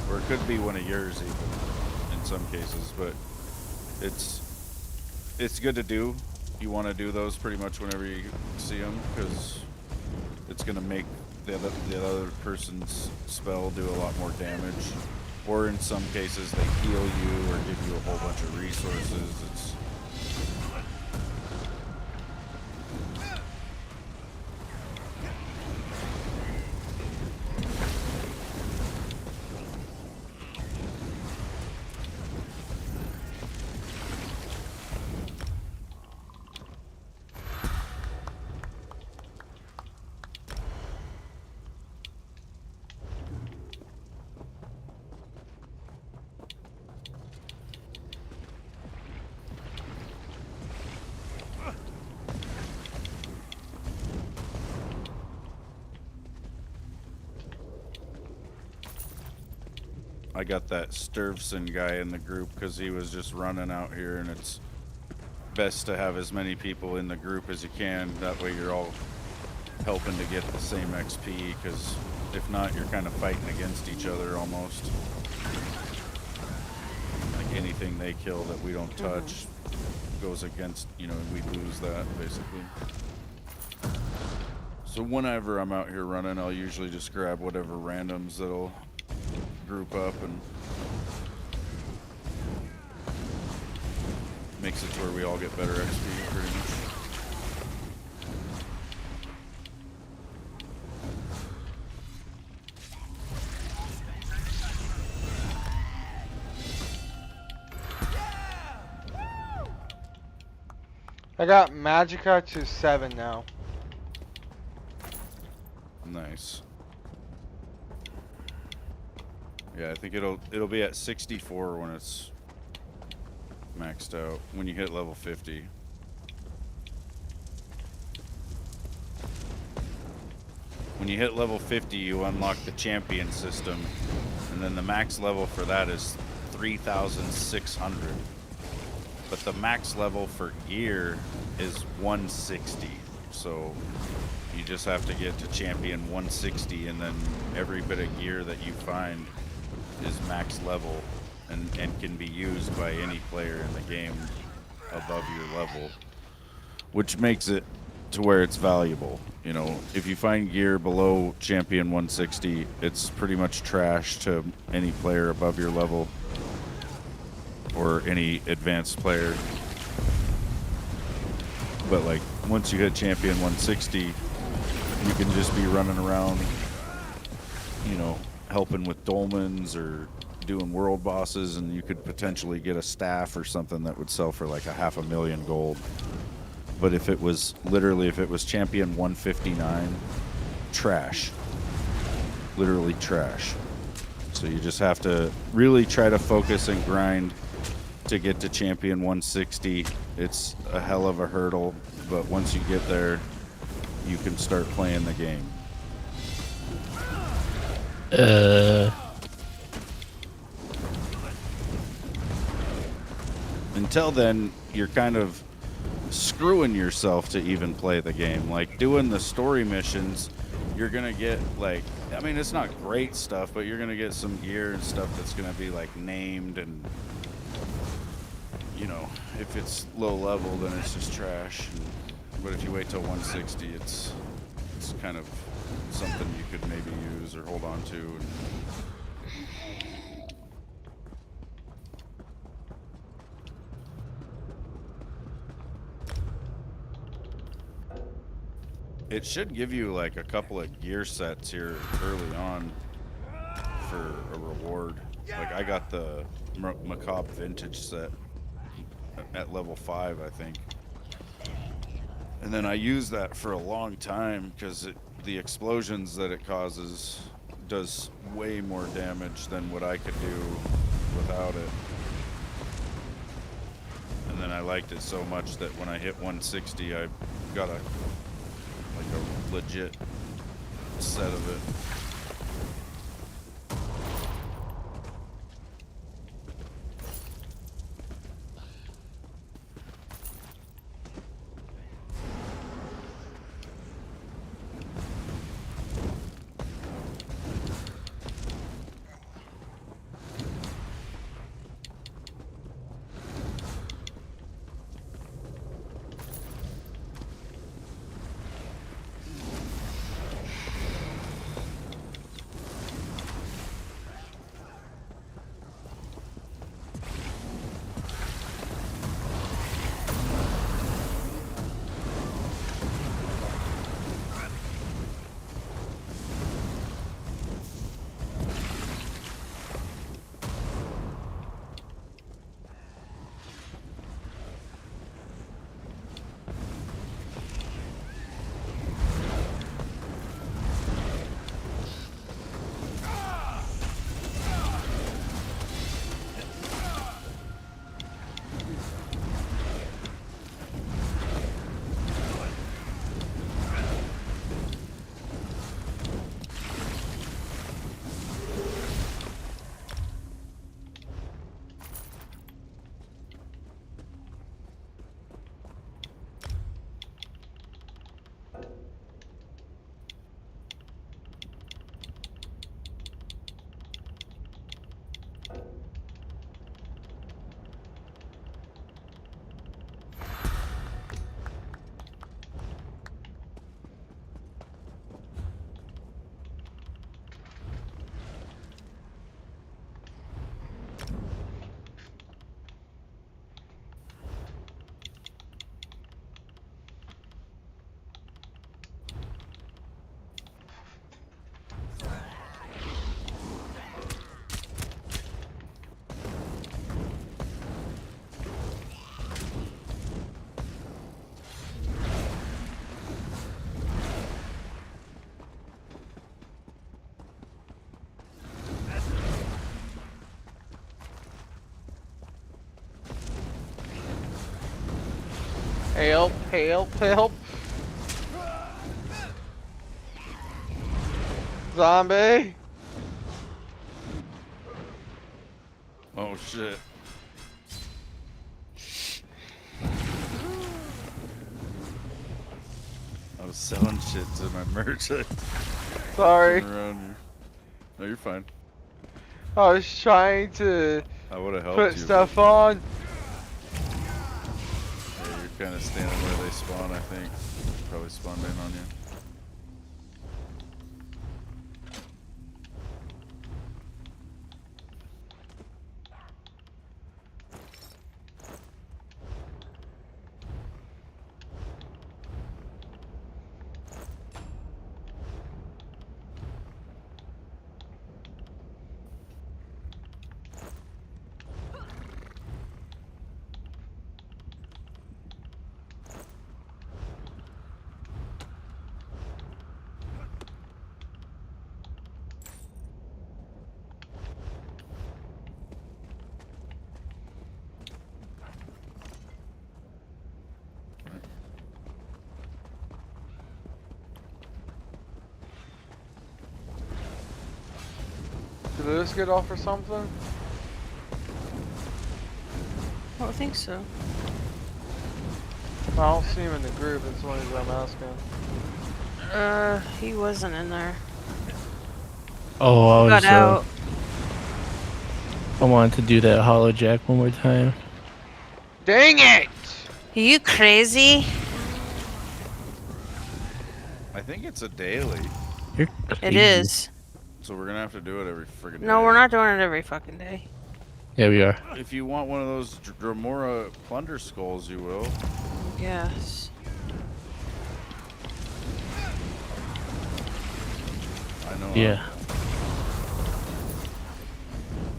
or it could be one of yours even in some cases. But it's good to do. You want to do those pretty much whenever you see them, because it's gonna make the other person's spell do a lot more damage. Or in some cases they heal you or give you a whole bunch of resources. It's I got that Sturvson guy in the group because he was just running out here, and it's best to have as many people in the group as you can. That way you're all helping to get the same XP, because if not, you're kind of fighting against each other almost. Like anything they kill that we don't touch goes against, you know, we lose that basically. So whenever I'm out here running, I'll usually just grab whatever randoms that'll group up, and makes it to where we all get better XP pretty much. I got Magicka to 7 now. Nice. Yeah, I think it'll be at 64 when it's maxed out, when you hit level 50. When you hit level 50, you unlock the champion system, and then the max level for that is 3,600. But the max level for gear is 160. So you just have to get to champion 160, and then every bit of gear that you find is max level and can be used by any player in the game above your level, which makes it to where it's valuable. You know, if you find gear below champion 160, it's pretty much trash to any player above your level or any advanced player. But like once you hit champion 160, you can just be running around, you know, helping with dolmens or doing world bosses, and you could potentially get a staff or something that would sell for like 500,000 gold. But if it was champion 159, trash. Literally trash. So you just have to really try to focus and grind to get to champion 160. It's a hell of a hurdle, but once you get there, you can start playing the game. Until then, you're kind of screwing yourself to even play the game. Like doing the story missions, you're gonna get like, I mean, it's not great stuff, but you're gonna get some gear and stuff that's gonna be like named, and you know, if it's low level, then it's just trash. But if you wait till 160, it's kind of something you could maybe use or hold on to. And it should give you like a couple of gear sets here early on for a reward. Like I got the Macabre Vintage set at level 5, I think. And then I used that for a long time because the explosions that it causes does way more damage than what I could do without it. And then I liked it so much that when I hit 160, I got a legit set of it. Help, help, help. Zombie. Oh shit. I was selling shit to my merch. Sorry. Around here. No, you're fine. I was trying to I would have helped put you. stuff on. Yeah, you're kind of standing where they spawn, I think. Probably spawned in on you. Did Lewis get off or something? I don't think so. I don't see him in the group, that's one reason I'm asking. He wasn't in there. Oh, Got out. I wanted to do that hollow jack one more time. Dang it! Are you crazy? I think it's a daily, You're It crazy. is. so we're gonna have to do it every friggin' day. No, we're not doing it every fucking day. Yeah, we are. If you want one of those Dremora plunder skulls, you will. Yes. I know. Yeah.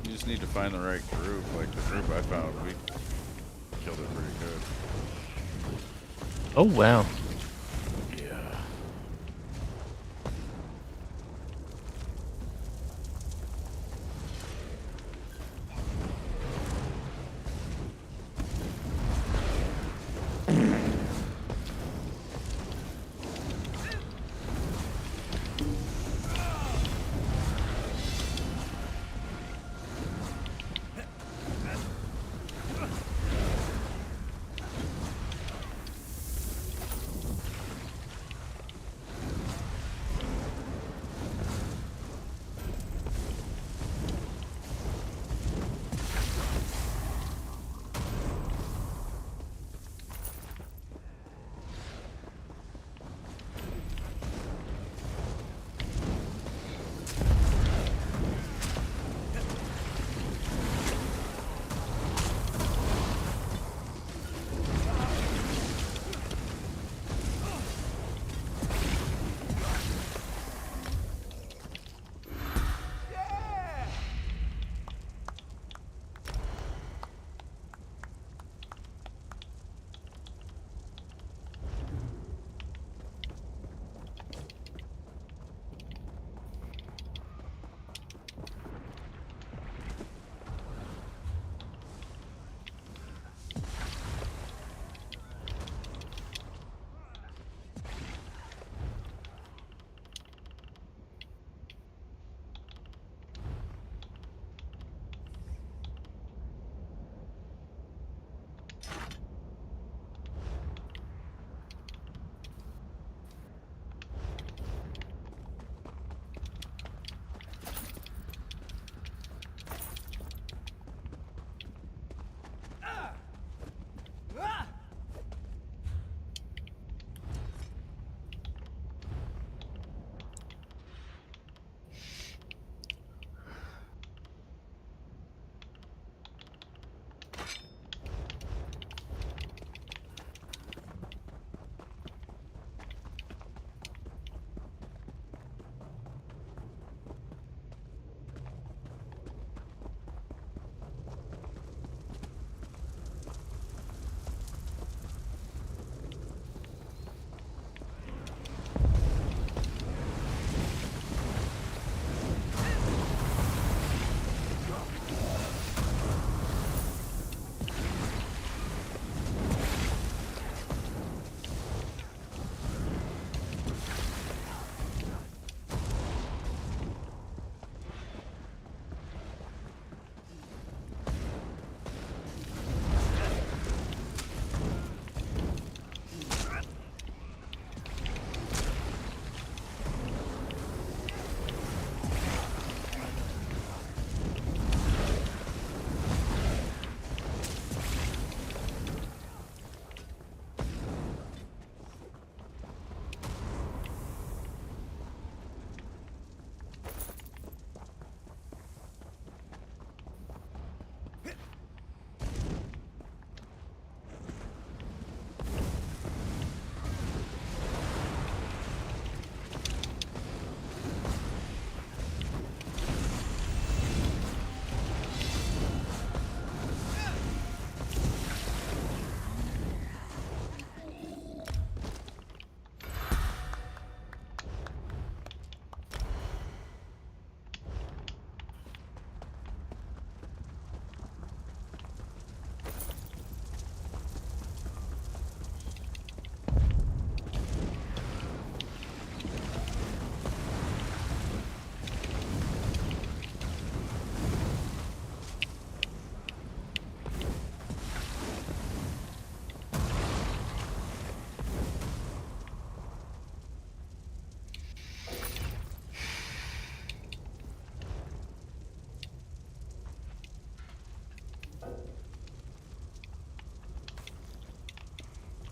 You just need to find the right group. Like the group I found, we killed it pretty good. Oh, wow. Yeah.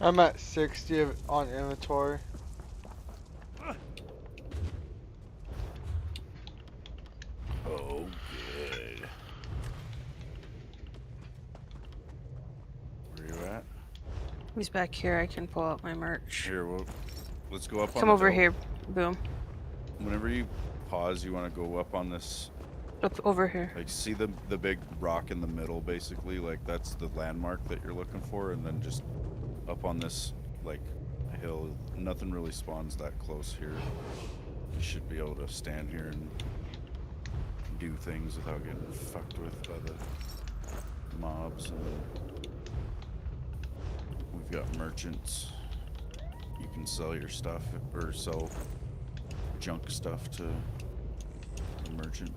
I'm at 60 on inventory. Oh, good. Where you at? He's back here. I can pull out my merch. Here, well, let's go up on Come the over hill. here. Boom. Whenever you pause, you want to go up on this. Up over here. Like, see the big rock in the middle, basically? Like, that's the landmark that you're looking for, and then just up on this, like, hill. Nothing really spawns that close here. You should be able to stand here and do things without getting fucked with by the mobs. And we've got merchants. You can sell your stuff, or sell junk stuff to a merchant.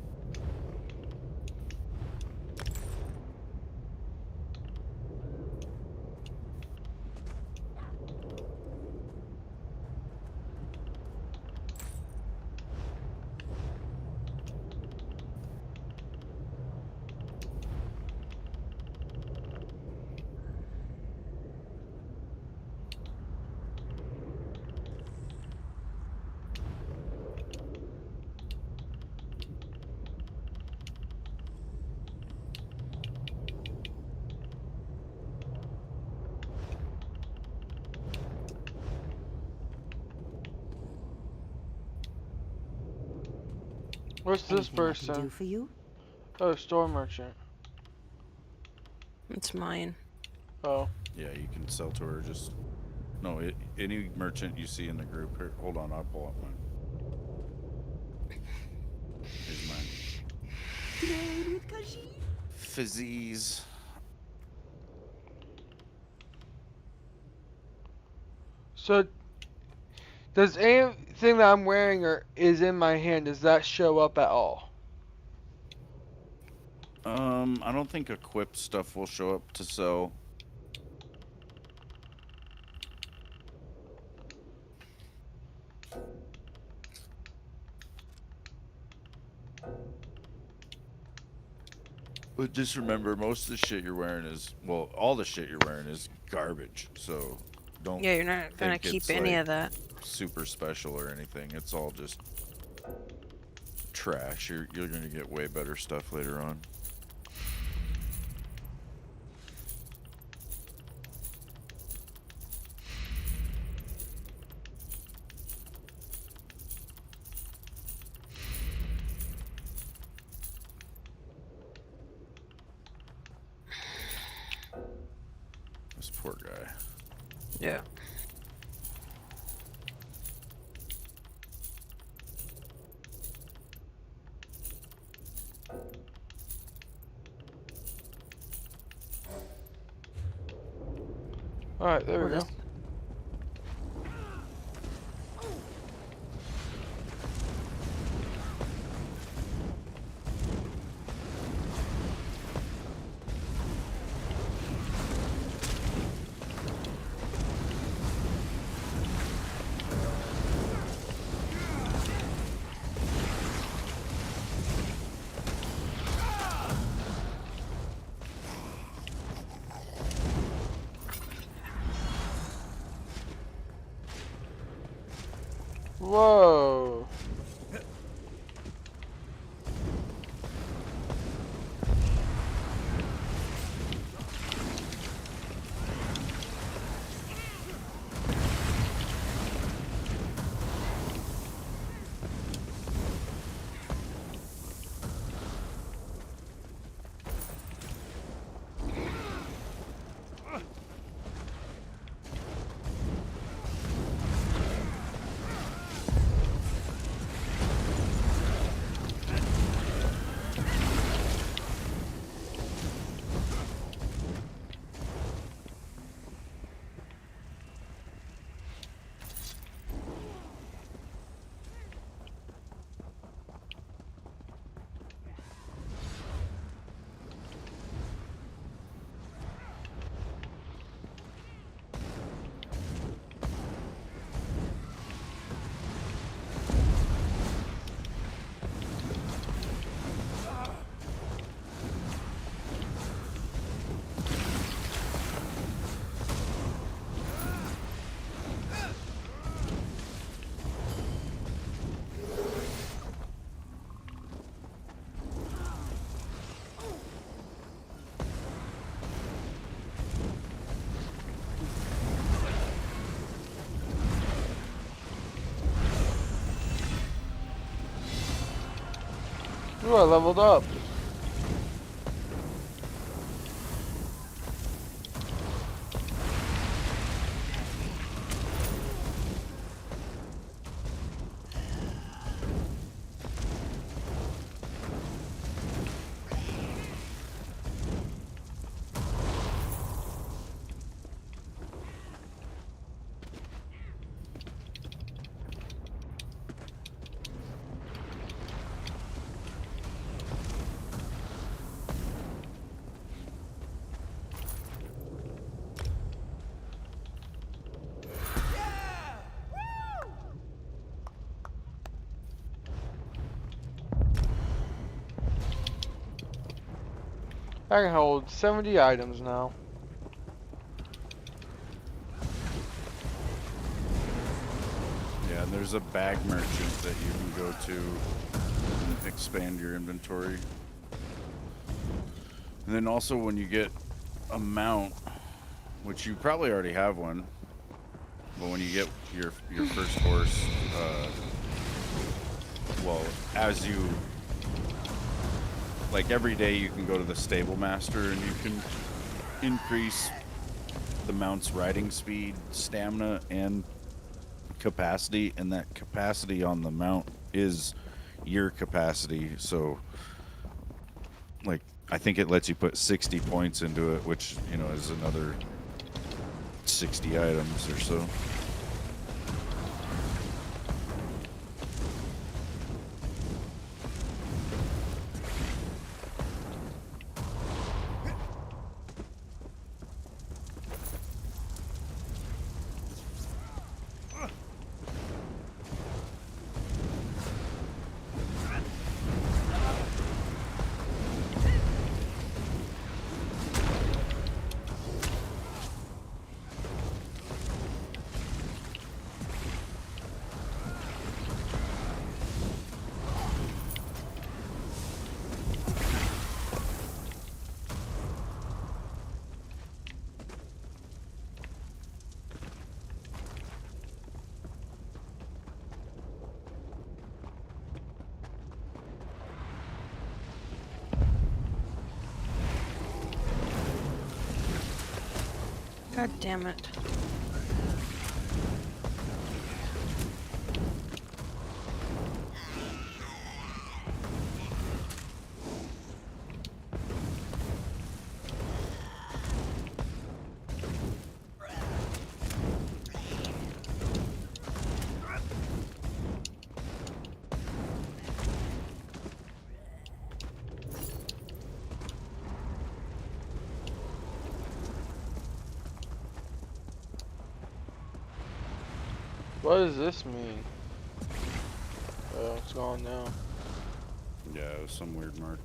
What's this Anything I can do person? for you? Oh, store merchant. It's mine. Oh. Yeah, you can sell to her. Just no, any merchant you see in the group. Here, hold on, I'll pull up mine. Here's mine. Fizzies. So, does anything that I'm wearing or is in my hand, does that show up at all? I don't think equipped stuff will show up to sell. But just remember, most of the shit you're wearing is, well, all the shit you're wearing is garbage. So don't Yeah, you're not gonna think keep it's, any like, of that. super special or anything. It's all just trash. You're gonna get way better stuff later on. This poor guy. Yeah. Alright, there we go. Whoa. Ooh, I leveled up. I can hold 70 items now. Yeah, and there's a bag merchant that you can go to and expand your inventory. And then also when you get a mount, which you probably already have one, but when you get your first horse, well, as you, like every day you can go to the stable master and you can increase the mount's riding speed, stamina, and capacity, and that capacity on the mount is your capacity. So like I think it lets you put 60 points into it, which, you know, is another 60 items or so. God damn it. What does this mean? Oh, it's gone now. Yeah, it was some weird mark.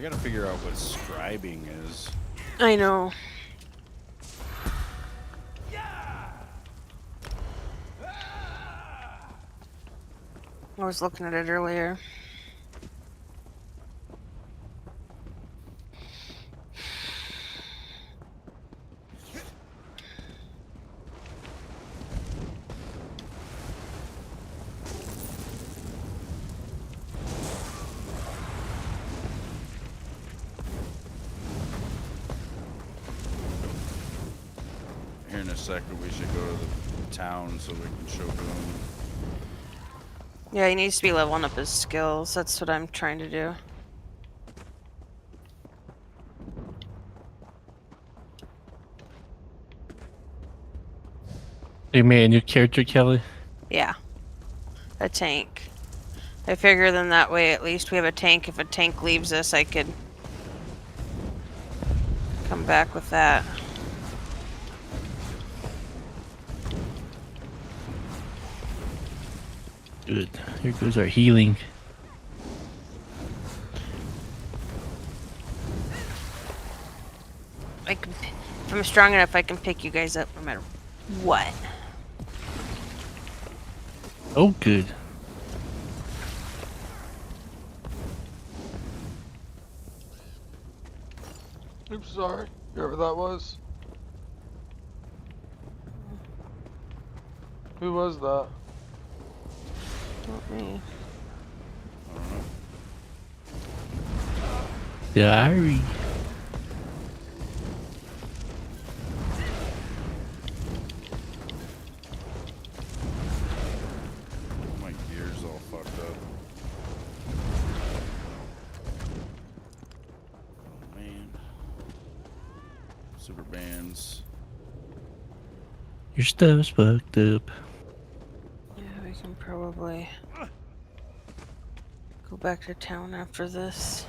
I gotta figure out what scribing is. I know. I was looking at it earlier. Here in a second, we should go to the town so we can show Boone. Yeah, he needs to be leveling up his skills. That's what I'm trying to do. You made a new character, Kelly? Yeah. A tank. I figure then that way at least we have a tank. If a tank leaves us, I could come back with that. Good. Here goes our healing. I can, if I'm strong enough, I can pick you guys up no matter what. Oh, good. Oops, sorry. Whoever that was. Who was that? Not me. Sorry. My gear's all fucked up. Oh man. Super bands. Your stuff's fucked up. Yeah, we can probably go back to town after this.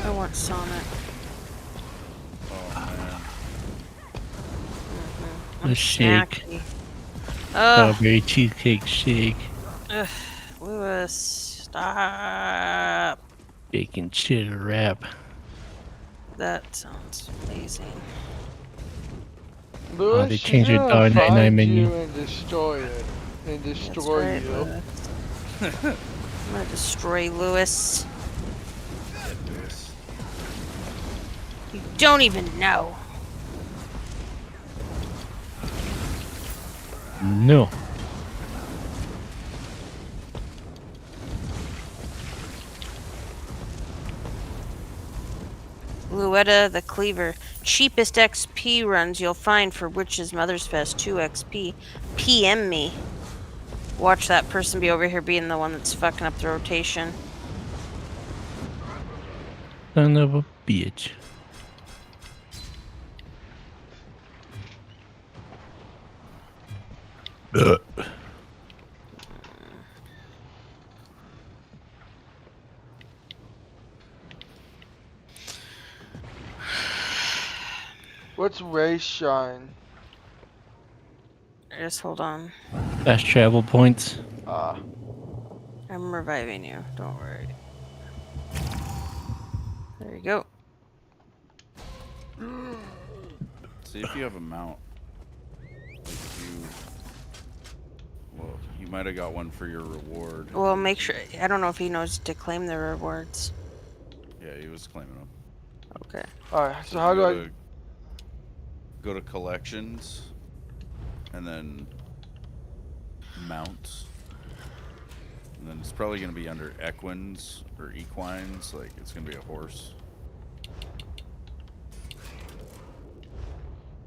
I want Sonic. Oh man. I'm A shake. snacky. Ugh, Strawberry cheesecake shake. Lewis, stop. Bacon cheddar wrap. That sounds amazing. Lewis, they she's changed your gonna $1.99 find menu. you and destroy it. And That's destroy right, you. Lewis. I'm gonna destroy Lewis. You don't even know. No. Luetta the Cleaver. Cheapest XP runs you'll find for Witches Mother's Fest 2 XP. PM me. Watch that person be over here being the one that's fucking up the rotation. Son of a bitch. What's Race Shine? Just hold on. Fast travel points. Ah. I'm reviving you. Don't worry. There you go. See if you have a mount. Like if you... Well, you might have got one for your reward. Well, make sure. I don't know if he knows to claim the rewards. Yeah, he was claiming them. Okay. Alright, so how do I... Go to collections, and then mounts. And then it's probably going to be under equines or equines, like it's going to be a horse.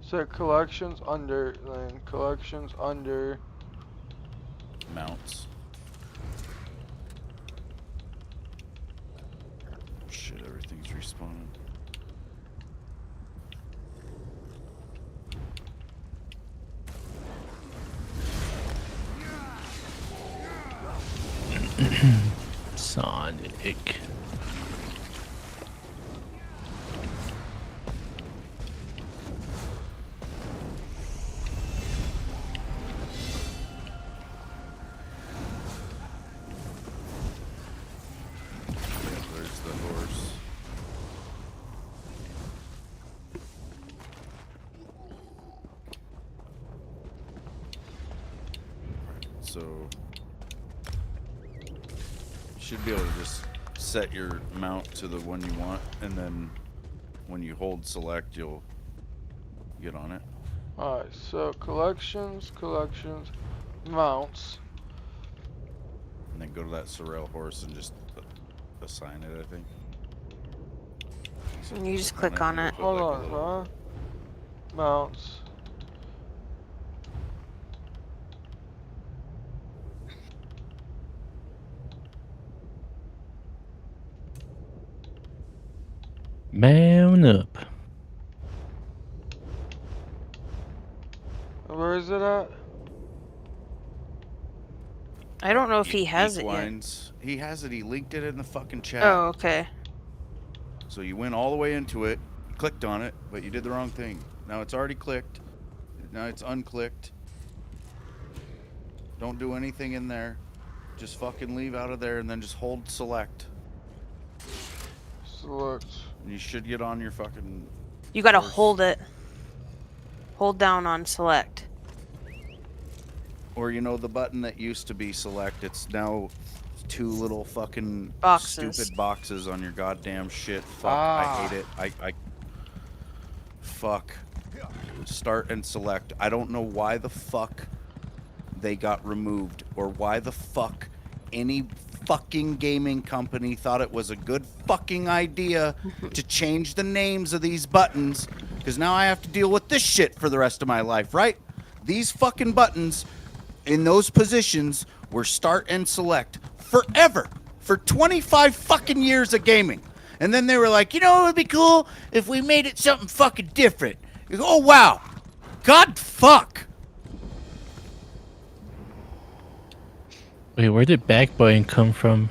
So collections under... Then collections under... Mounts. Shit, everything's respawning. Sonic. So you should be able to just set your mount to the one you want, and then when you hold select, you'll get on it. Alright, so collections, mounts. And then go to that Sorrel horse and just assign it, I think. And you just click on it. Hold on, huh? Mounts. Man up. Where is it at? I don't know if he has it yet. Equines. He has it. He linked it in the fucking chat. Oh, okay. So you went all the way into it, clicked on it, but you did the wrong thing. Now it's already clicked. Now it's unclicked. Don't do anything in there. Just fucking leave out of there and then just hold select. Select. And you should get on your fucking... You gotta horse. hold it. Hold down on select. Or, you know, the button that used to be select, it's now 2 little fucking Boxes. stupid boxes on your goddamn shit. Fuck, Ah. I hate it. I fuck. Start and select. I don't know why the fuck they got removed, or why the fuck any fucking gaming company thought it was a good fucking idea to change the names of these buttons, because now I have to deal with this shit for the rest of my life, right? These fucking buttons in those positions were start and select forever, for 25 fucking years of gaming. And then they were like, you know, it would be cool if we made it something fucking different. You go, oh wow, God fuck. Wait, where did back button come from?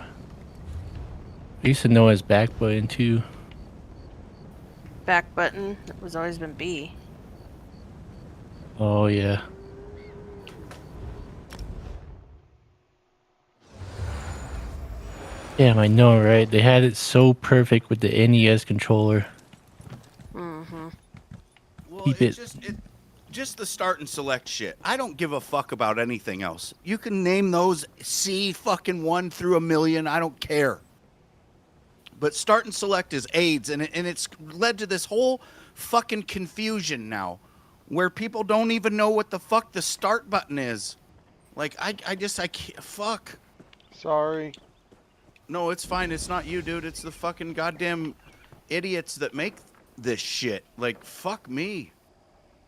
I used to know as back button too. Back button. It was always been B. Oh yeah. Damn, I know, right? They had it so perfect with the NES controller. Mm-hmm. Well, Keep it's it. just the start and select shit. I don't give a fuck about anything else. You can name those C fucking 1 through a million. I don't care. But start and select is AIDS, and it's led to this whole fucking confusion now, where people don't even know what the fuck the start button is. Like, I can't, fuck. Sorry. No, it's fine. It's not you, dude. It's the fucking goddamn idiots that make this shit. Like, fuck me.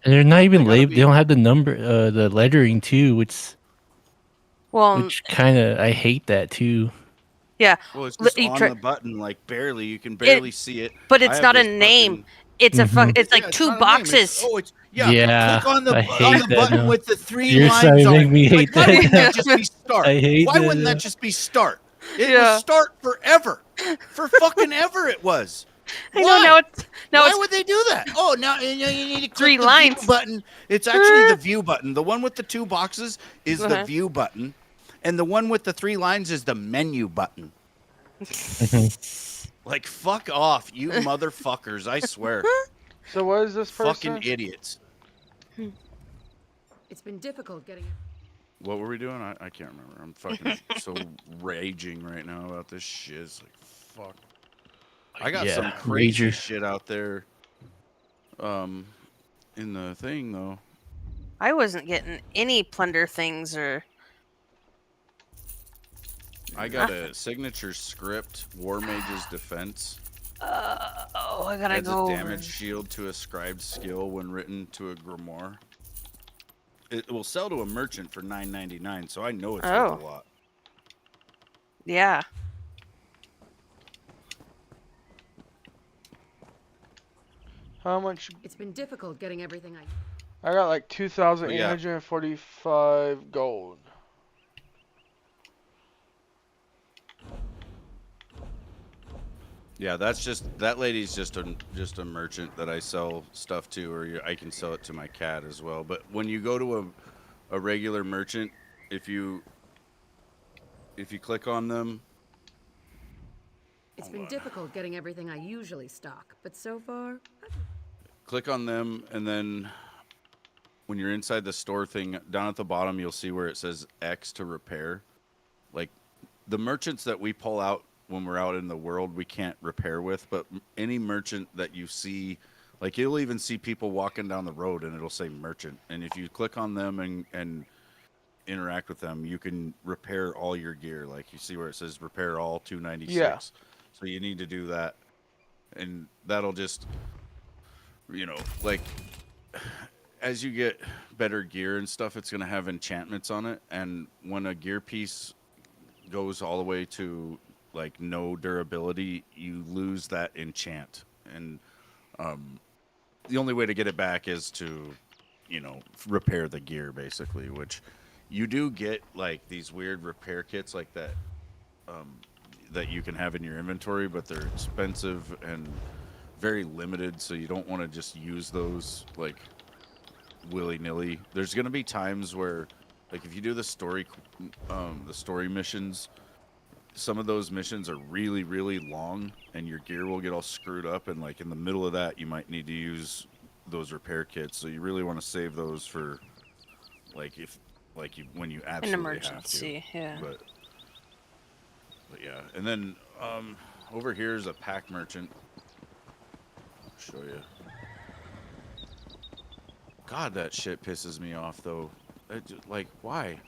And they're not even They gotta labeled. be- They don't have the number, the lettering too, which Well, kind of I hate that too. yeah. Well, it's just you on try- the button, like barely. You can barely see it. But I it's have not a this name. fucking- It's a fuck. Mhm. It's like Yeah, two not a name. boxes. It's Yeah, click on the, I on hate the that button now. with the 3 You're lines starting to on make it. me hate Like, why that wouldn't now. that just be start? I hate Why that wouldn't now. that just be start? It Yeah. was start forever. For fucking ever it was. I know now it's Why would they do that? Oh, now you need to click 3 the lines. view button. It's actually the view button. The one with the 2 boxes is the Uh-huh. view button, and the one with the 3 lines is the menu button. Like, fuck off, you motherfuckers! I swear, So what is this person? fucking idiots. It's been difficult getting. What were we doing? I can't remember. I'm fucking so raging right now about this shit. It's like, fuck. I got Yeah, some crazy rager. shit out there. In the thing though. I wasn't getting any plunder things or. I got a signature script, War Mage's Defense. Oh, I gotta Adds go. a over. damage shield to a scribed skill when written to a grimoire. It will sell to a merchant for $9.99, so I know it's worth a Oh. lot. Yeah. How much? It's been difficult getting everything I. I got like yeah. 2,845 gold. Yeah, that's just that lady's just a merchant that I sell stuff to, or I can sell it to my cat as well. But when you go to a regular merchant, if you click on them, It's been difficult getting everything I usually stock, but so far, click on them, and then when you're inside the store thing, down at the bottom, you'll see where it says X to repair. Like, the merchants that we pull out when we're out in the world, we can't repair with, but any merchant that you see, like, you'll even see people walking down the road and it'll say merchant. And if you click on them and interact with them, you can repair all your gear. Like, you see where it says repair all 296. Yeah. So you need to do that. And that'll just, you know, like, as you get better gear and stuff, it's going to have enchantments on it. And when a gear piece goes all the way to like no durability, you lose that enchant. And the only way to get it back is to, you know, repair the gear, basically, which you do get like these weird repair kits like that that you can have in your inventory, but they're expensive and very limited, so you don't want to just use those like willy-nilly. There's going to be times where, like, if you do the story missions, some of those missions are really, really long, and your gear will get all screwed up, and like in the middle of that, you might need to use those repair kits. So you really want to save those for, like, when you absolutely An emergency, have to. yeah. But yeah, and then over here is a pack merchant. I'll show you. God, that shit pisses me off, though. Like, why?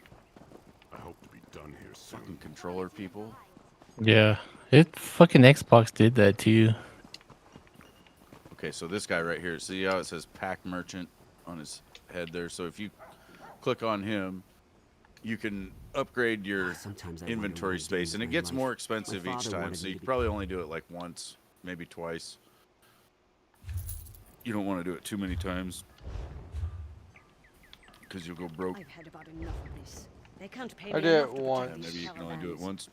I hope to be done here soon. Fucking controller people. Yeah, it fucking Xbox did that to you. Okay, so this guy right here, see how it says pack merchant on his head there? So if you click on him, you can upgrade your Sometimes I wonder inventory what I'm space, doing and it with my gets life. more My expensive each father time, wanted so me you to can probably only do it like once, maybe twice. You don't want to do it too many times, because you'll go broke. I've had about enough of this. They can't pay I me did it enough to protect once. Yeah, these maybe you can only do it caravans. once.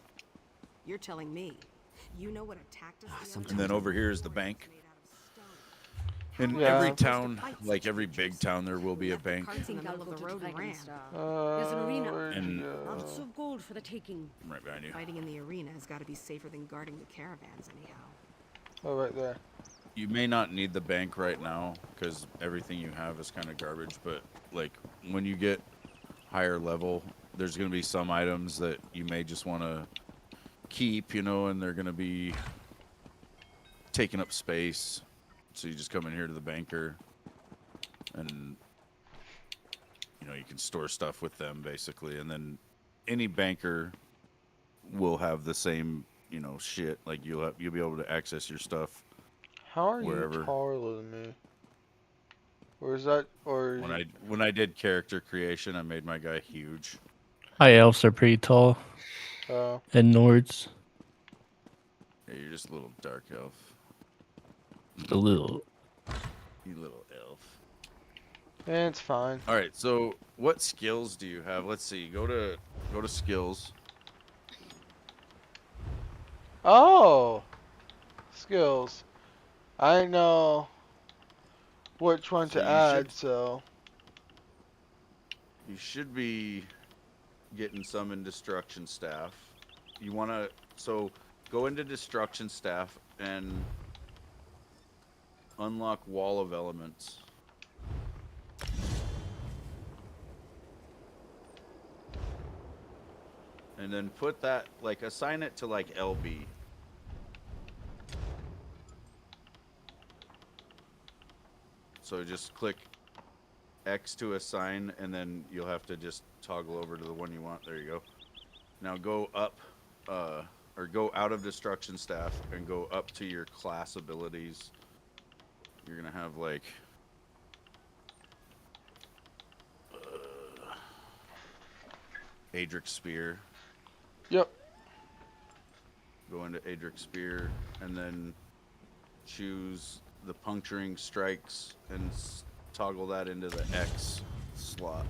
You're telling me you know what a tactic is? And then over here is the bank. In Yeah. every town, like every big town, there will be a bank. In the middle of the road and ran. There's an arena. Where'd And- you go? Lots of gold for the taking. Right behind you. Fighting in the arena has got to be safer than guarding the caravans, anyhow. Oh, right there. You may not need the bank right now because everything you have is kind of garbage, but like when you get higher level, there's going to be some items that you may just want to keep, you know, and they're going to be taking up space. So you just come in here to the banker and, you know, you can store stuff with them basically. And then any banker will have the same, you know, shit. Like you'll be able to access your stuff. How are Wherever. you taller than me? Or is that, or When I did character creation, I made my guy huge. High elves are pretty tall, oh, and Nords Yeah, you're just a little dark elf. a little. You little elf. it's fine. All right, so what skills do you have? Let's see. Go to skills. Oh, skills. I know which one So to you add, should- so You should be getting some in destruction staff. You want to go into destruction staff and unlock wall of elements. And then put that, like, assign it to, like, LB. So just click X to assign, and then you'll have to just toggle over to the one you want. There you go. Now go up, or go out of destruction staff and go up to your class abilities. You're gonna have like Adric Spear. yep. Go into Adric Spear and then choose the puncturing strikes and toggle that into the X slot.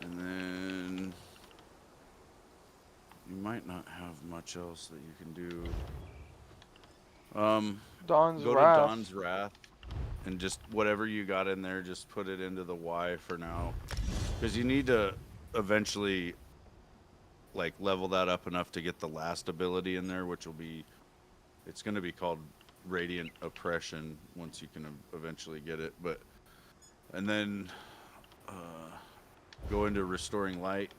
And then you might not have much else that you can do. Dawn's Go Wrath. to Dawn's Wrath and just whatever you got in there, just put it into the Y for now. Because you need to eventually like level that up enough to get the last ability in there, which will be, it's going to be called Radiant Oppression once you can eventually get it. But and then go into Restoring Light.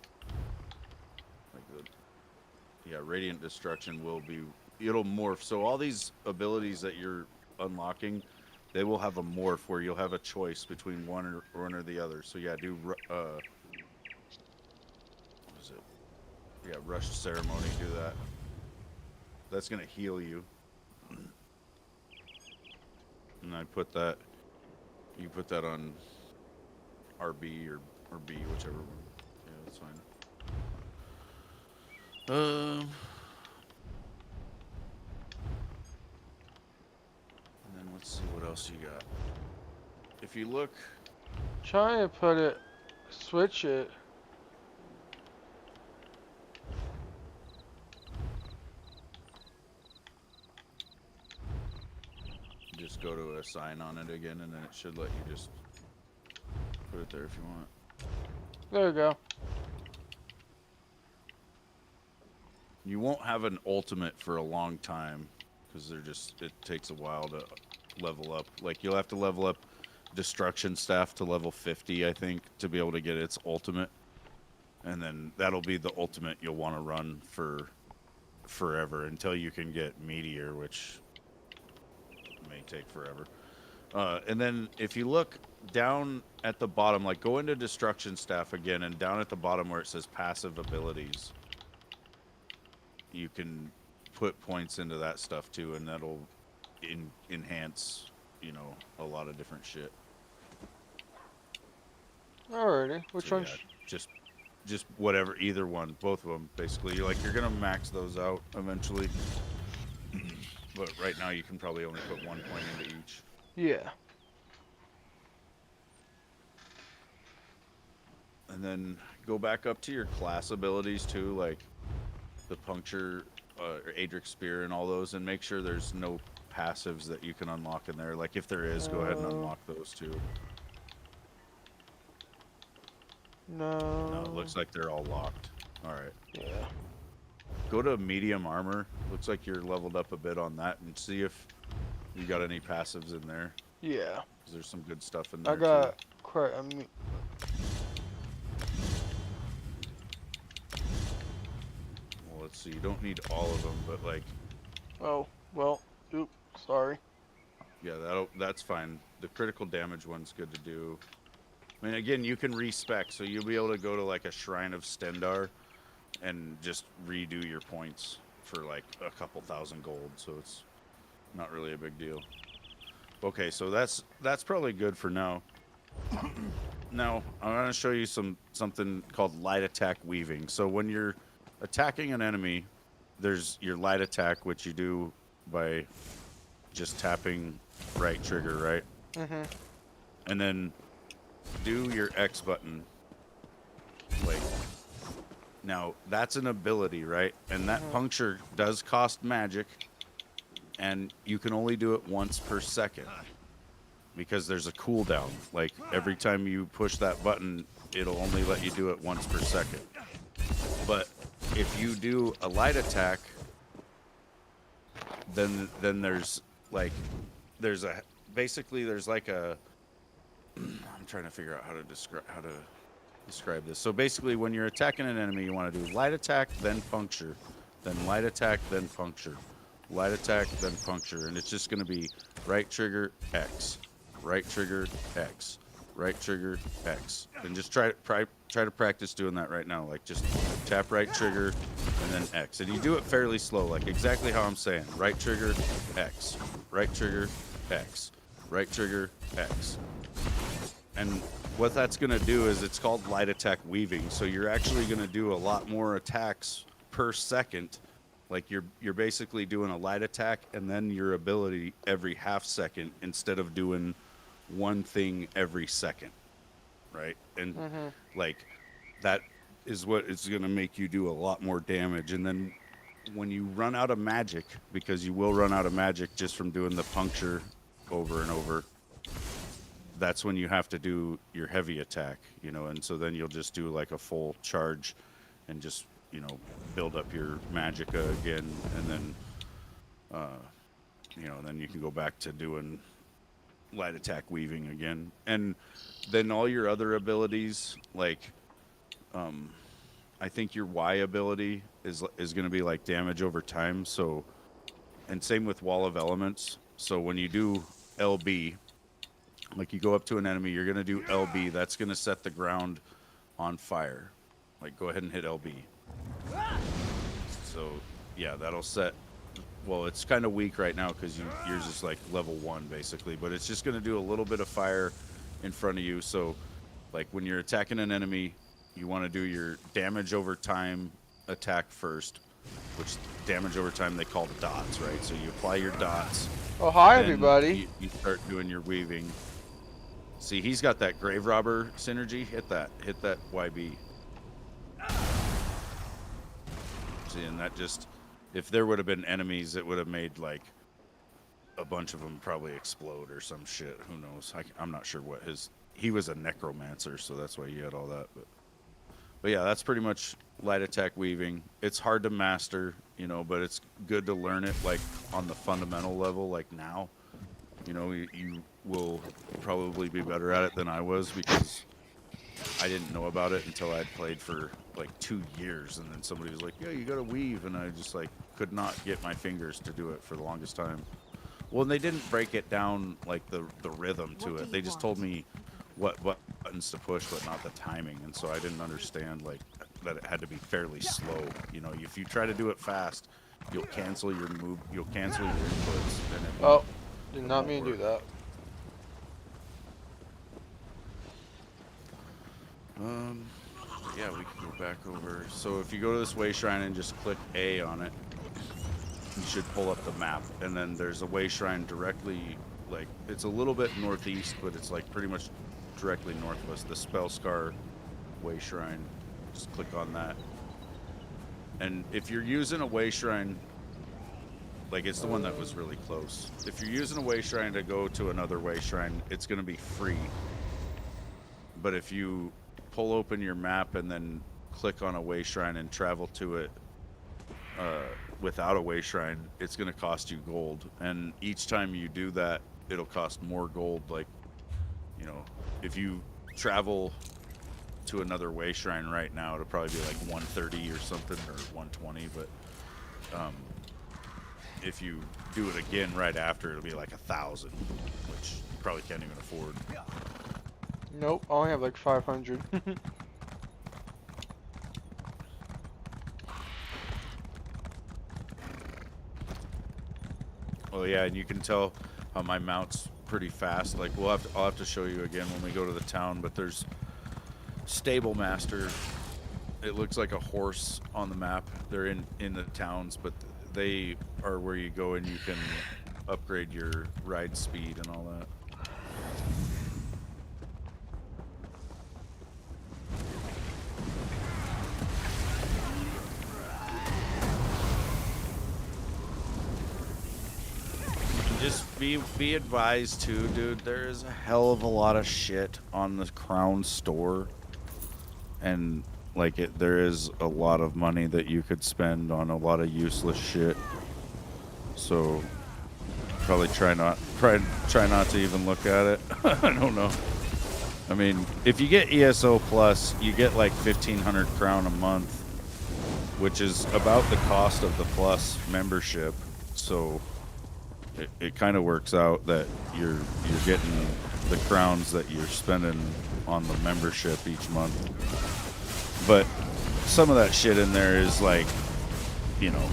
Yeah, Radiant Destruction will be, it'll morph. So all these abilities that you're unlocking, they will have a morph where you'll have a choice between one or the other. So yeah, do what is it? Yeah, Rush Ceremony, do that. That's gonna heal you. And I put that, you put that on RB or B, whichever. Yeah, that's fine. And then let's see what else you got. If you look, Try to put it, switch it. just go to assign on it again, and then it should let you just put it there if you want. There we go. You won't have an ultimate for a long time because they're just, it takes a while to level up. Like you'll have to level up Destruction Staff to level 50, I think, to be able to get its ultimate. And then that'll be the ultimate you'll want to run for forever until you can get Meteor, which may take forever. And then if you look down at the bottom, like go into Destruction Staff again, and down at the bottom where it says passive abilities, you can put points into that stuff too, and that'll enhance, you know, a lot of different shit. Alrighty, which So, one? yeah, just whatever, either one, both of them, basically. Like you're gonna max those out eventually, but right now you can probably only put 1 point into each. Yeah. And then go back up to your class abilities too, like the Puncture, or Adric Spear and all those, and make sure there's no passives that you can unlock in there. Like if there is, go ahead and unlock those too. No. No, it looks like they're all locked. Alright. Yeah. Go to medium armor. Looks like you're leveled up a bit on that, and see if you got any passives in there. Yeah. 'Cause there's some good stuff in there. I got quite. I mean, Well, let's see. You don't need all of them, but like, oh well. Oop. Sorry. yeah, that's fine. The critical damage one's good to do. I mean, again, you can respec, so you'll be able to go to like a Shrine of Stendarr and just redo your points for like a couple thousand gold. So it's not really a big deal. Okay, so that's probably good for now. Now I'm gonna show you something called light attack weaving. So when you're attacking an enemy, there's your light attack, which you do by just tapping right trigger, right? Mhm. And then do your X button. Like, now that's an ability, right? And that puncture does cost magic, and you can only do it once per second because there's a cooldown. Like every time you push that button, it'll only let you do it once per second. But if you do a light attack, then there's like there's like a I'm trying to figure out how to describe this. So basically, when you're attacking an enemy, you want to do light attack, then puncture, then light attack, then puncture, light attack, then puncture, and it's just going to be right trigger X, right trigger X, right trigger X, and just try to practice doing that right now. Like just tap right trigger and then X, and you do it fairly slow, like exactly how I'm saying. Right trigger X, right trigger X, right trigger X. And what that's going to do is it's called light attack weaving. So you're actually going to do a lot more attacks per second. Like you're basically doing a light attack and then your ability every half second instead of doing one thing every second. Right? And like that is what it's going to make you do a lot more damage. And then when you run out of magic, because you will run out of magic just from doing the puncture over and over, that's when you have to do your heavy attack, you know, and so then you'll just do like a full charge and just you know, build up your magicka again, and then, you know, then you can go back to doing light attack weaving again. And then all your other abilities, like, I think your Y ability is going to be like damage over time. So, and same with Wall of Elements. So when you do LB, like you go up to an enemy, you're going to do LB. That's going to set the ground on fire. Like, go ahead and hit LB. So, yeah, that'll set. Well, it's kind of weak right now because yours is like level 1 basically, but it's just going to do a little bit of fire in front of you. So, like when you're attacking an enemy, you want to do your damage over time attack first, which damage over time they call dots, right? So you apply your dots. Oh, hi, then everybody. You start doing your weaving. See, he's got that grave robber synergy. Hit that YB. See, and that just, if there would have been enemies, it would have made like a bunch of them probably explode or some shit. Who knows? I'm not sure what he was a necromancer, so that's why he had all that. But yeah, that's pretty much light attack weaving. It's hard to master, you know, but it's good to learn it like on the fundamental level, like now. You know, you will probably be better at it than I was because I didn't know about it until I'd played for like 2 years, and then somebody was like, yeah, you gotta weave, and I just like could not get my fingers to do it for the longest time. Well, and they didn't break it down like the rhythm to it. They just told me what buttons to push, but not the timing, and so I didn't understand like that it had to be fairly slow. You know, if you try to do it fast, you'll cancel your move, you'll cancel your inputs. And Oh, did not mean to do that. Yeah, we can go back over. So if you go to this way shrine and just click A on it, you should pull up the map. And then there's a way shrine directly, like, it's a little bit northeast, but it's like pretty much directly northwest. The Spellscar way shrine. Just click on that. And if you're using a way shrine, like it's the one that was really close. If you're using a way shrine to go to another way shrine, it's going to be free. But if you pull open your map and then click on a way shrine and travel to it without a way shrine, it's going to cost you gold. And each time you do that, it'll cost more gold. Like, you know, if you travel to another way shrine right now, it'll probably be like 130 or something, or 120. But if you do it again right after, it'll be like 1,000, which you probably can't even afford. Nope, I only have like 500. Oh yeah, and you can tell how my mount's pretty fast. Like I'll have to show you again when we go to the town. But there's Stable Master. It looks like a horse on the map. They're in the towns, but they are where you go and you can upgrade your ride speed and all that. Just be advised too, dude, there is a hell of a lot of shit on the Crown store, and like there is a lot of money that you could spend on a lot of useless shit. So probably try not to even look at it. I don't know. I mean, if you get ESO Plus, you get like 1,500 Crown a month, which is about the cost of the Plus membership. So it kind of works out that you're getting the crowns that you're spending on the membership each month. But some of that shit in there is like, you know,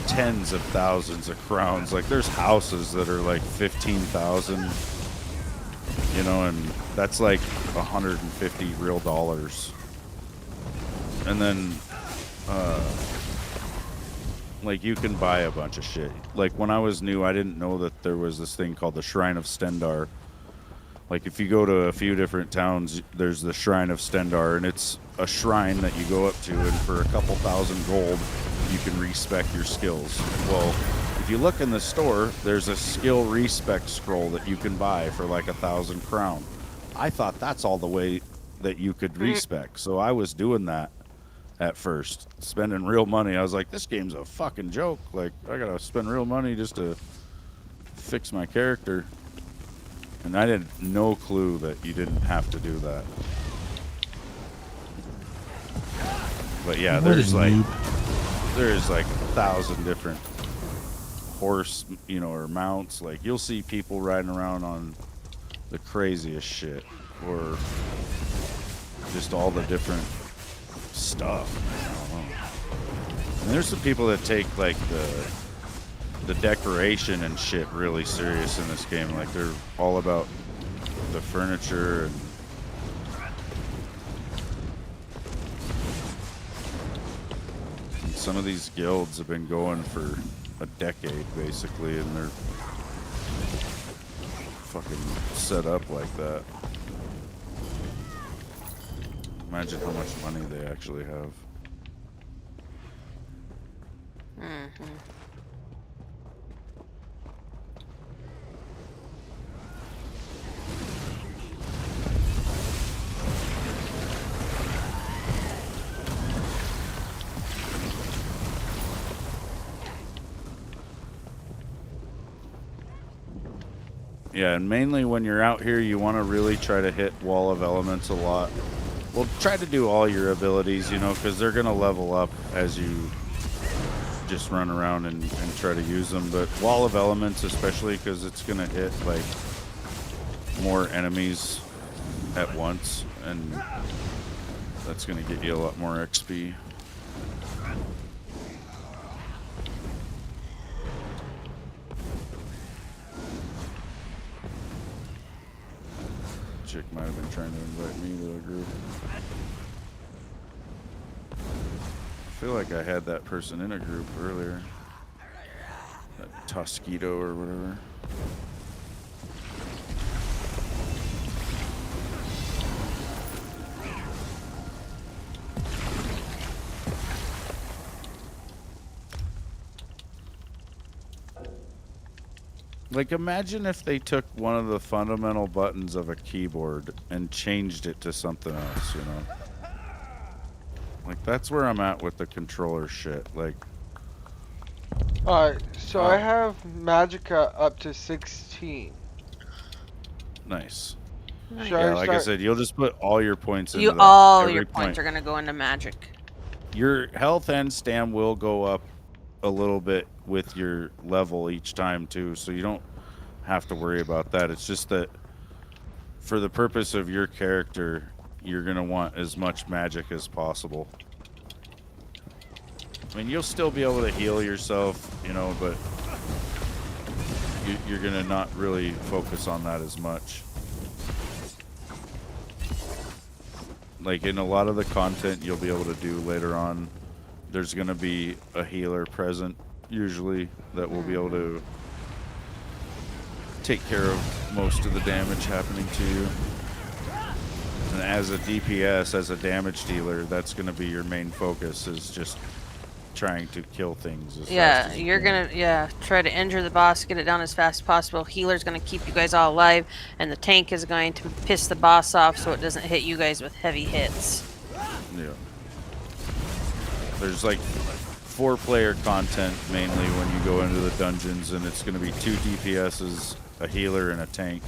tens of thousands of crowns. Like there's houses that are like 15,000, you know, and that's like 150 real dollars. And then like you can buy a bunch of shit. Like when I was new, I didn't know that there was this thing called the Shrine of Stendarr. Like if you go to a few different towns, there's the Shrine of Stendarr, and it's a shrine that you go up to, and for a couple thousand gold, you can respec your skills. Well, if you look in the store, there's a skill respec scroll that you can buy for like 1,000 crown. I thought that's all the way that you could respec, so I was doing that. at first, spending real money. I was like, this game's a fucking joke. Like, I gotta spend real money just to fix my character. And I had no clue that you didn't have to do that. But yeah, What a there's like noob. 1,000 different horse, you know, or mounts. Like, you'll see people riding around on the craziest shit, or just all the different stuff. I don't know. And there's some people that take like the decoration and shit really serious in this game. Like, they're all about the furniture and some of these guilds have been going for a decade basically, and they're fucking set up like that. Imagine how much money they actually have. Yeah, and mainly when you're out here, you want to really try to hit Wall of Elements a lot. Well, try to do all your abilities, you know, because they're going to level up as you just run around and try to use them. But Wall of Elements, especially because it's going to hit, like, more enemies at once, and that's going to get you a lot more XP. Chick might have been trying to invite me to a group. I feel like I had that person in a group earlier. That Tosquito or whatever. Like, imagine if they took one of the fundamental buttons of a keyboard and changed it to something else, you know? Like, that's where I'm at with the controller shit. Like, Alright, so I have Magicka up to 16. nice. Should Yeah, I like I start? said, you'll just put all your points into You that. all Every your point. points are gonna go into magic. Your health and stam will go up a little bit with your level each time, too, so you don't have to worry about that. It's just that for the purpose of your character, you're going to want as much magic as possible. I mean, you'll still be able to heal yourself, you know, but you're going to not really focus on that as much. Like, in a lot of the content you'll be able to do later on, there's going to be a healer present, usually, that will be able to take care of most of the damage happening to you. And as a DPS, as a damage dealer, that's going to be your main focus, is just trying to kill things as fast as you You're can. gonna try to injure the boss, get it down as fast as possible. Healer's gonna keep you guys all alive, and the tank is going to piss the boss off so it doesn't hit you guys with heavy hits. Yeah. There's like 4-player content mainly when you go into the dungeons, and it's going to be 2 DPSs, a healer, and a tank.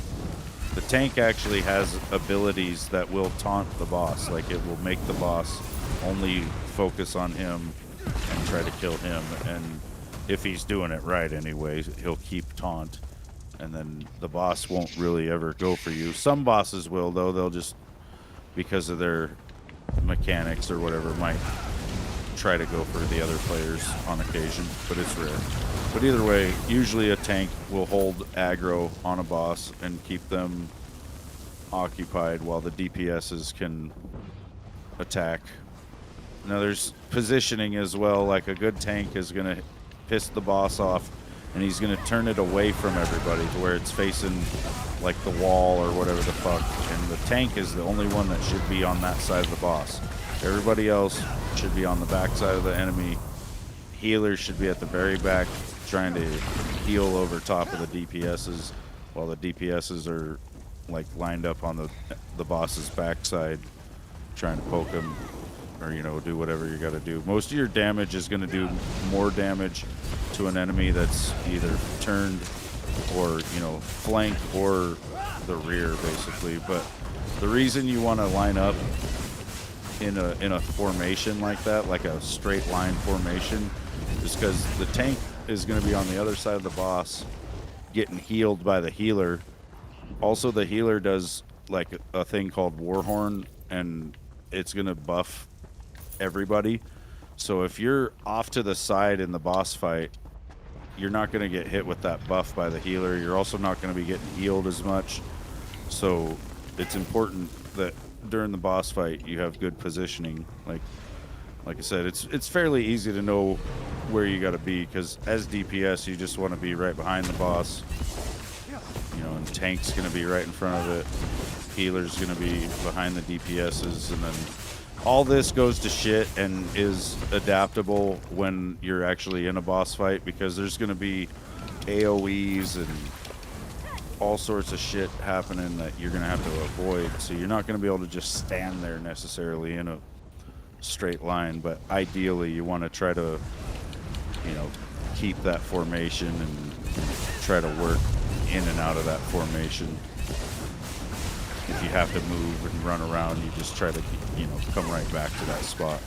The tank actually has abilities that will taunt the boss. Like, it will make the boss only focus on him and try to kill him. And if he's doing it right anyway, he'll keep taunt. And then the boss won't really ever go for you. Some bosses will, though. They'll just, because of their mechanics or whatever, might try to go for the other players on occasion, but it's rare. But either way, usually a tank will hold aggro on a boss and keep them occupied while the DPSs can attack. Now there's positioning as well. Like, a good tank is going to piss the boss off, and he's going to turn it away from everybody to where it's facing like the wall or whatever the fuck, and the tank is the only one that should be on that side of the boss. Everybody else should be on the back side of the enemy. Healers should be at the very back trying to heal over top of the DPSs, while the DPSs are like lined up on the boss's backside trying to poke him. or do whatever you got to do. Most of your damage is going to do more damage to an enemy that's either turned or flank or the rear, basically. But the reason you want to line up in a formation like that, like a straight line formation, is because the tank is going to be on the other side of the boss, getting healed by the healer. Also, the healer does like a thing called Warhorn, and it's going to buff everybody. So if you're off to the side in the boss fight, you're not going to get hit with that buff by the healer. You're also not going to be getting healed as much. So it's important that during the boss fight you have good positioning. Like I said, it's fairly easy to know where you got to be, because as DPS you just want to be right behind the boss. And tank's going to be right in front of it. Healer's going to be behind the DPSs, and then all this goes to shit and is adaptable when you're actually in a boss fight, because there's going to be AoEs and all sorts of shit happening that you're going to have to avoid. So you're not going to be able to just stand there necessarily in a straight line, but ideally you want to try to keep that formation and try to work in and out of that formation. If you have to move and run around, you just try to come right back to that spot.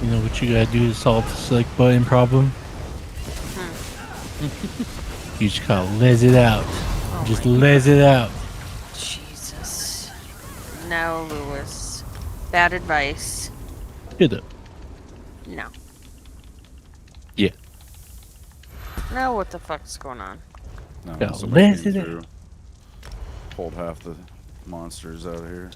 You know what you gotta do to solve the select button problem? You just gotta les it out. Just les it out. Jesus. No, Lewis. Bad advice. Shut up. No. Yeah. No, what the fuck's going on? No, Yeah, somebody les came it through, pulled half the monsters out of here.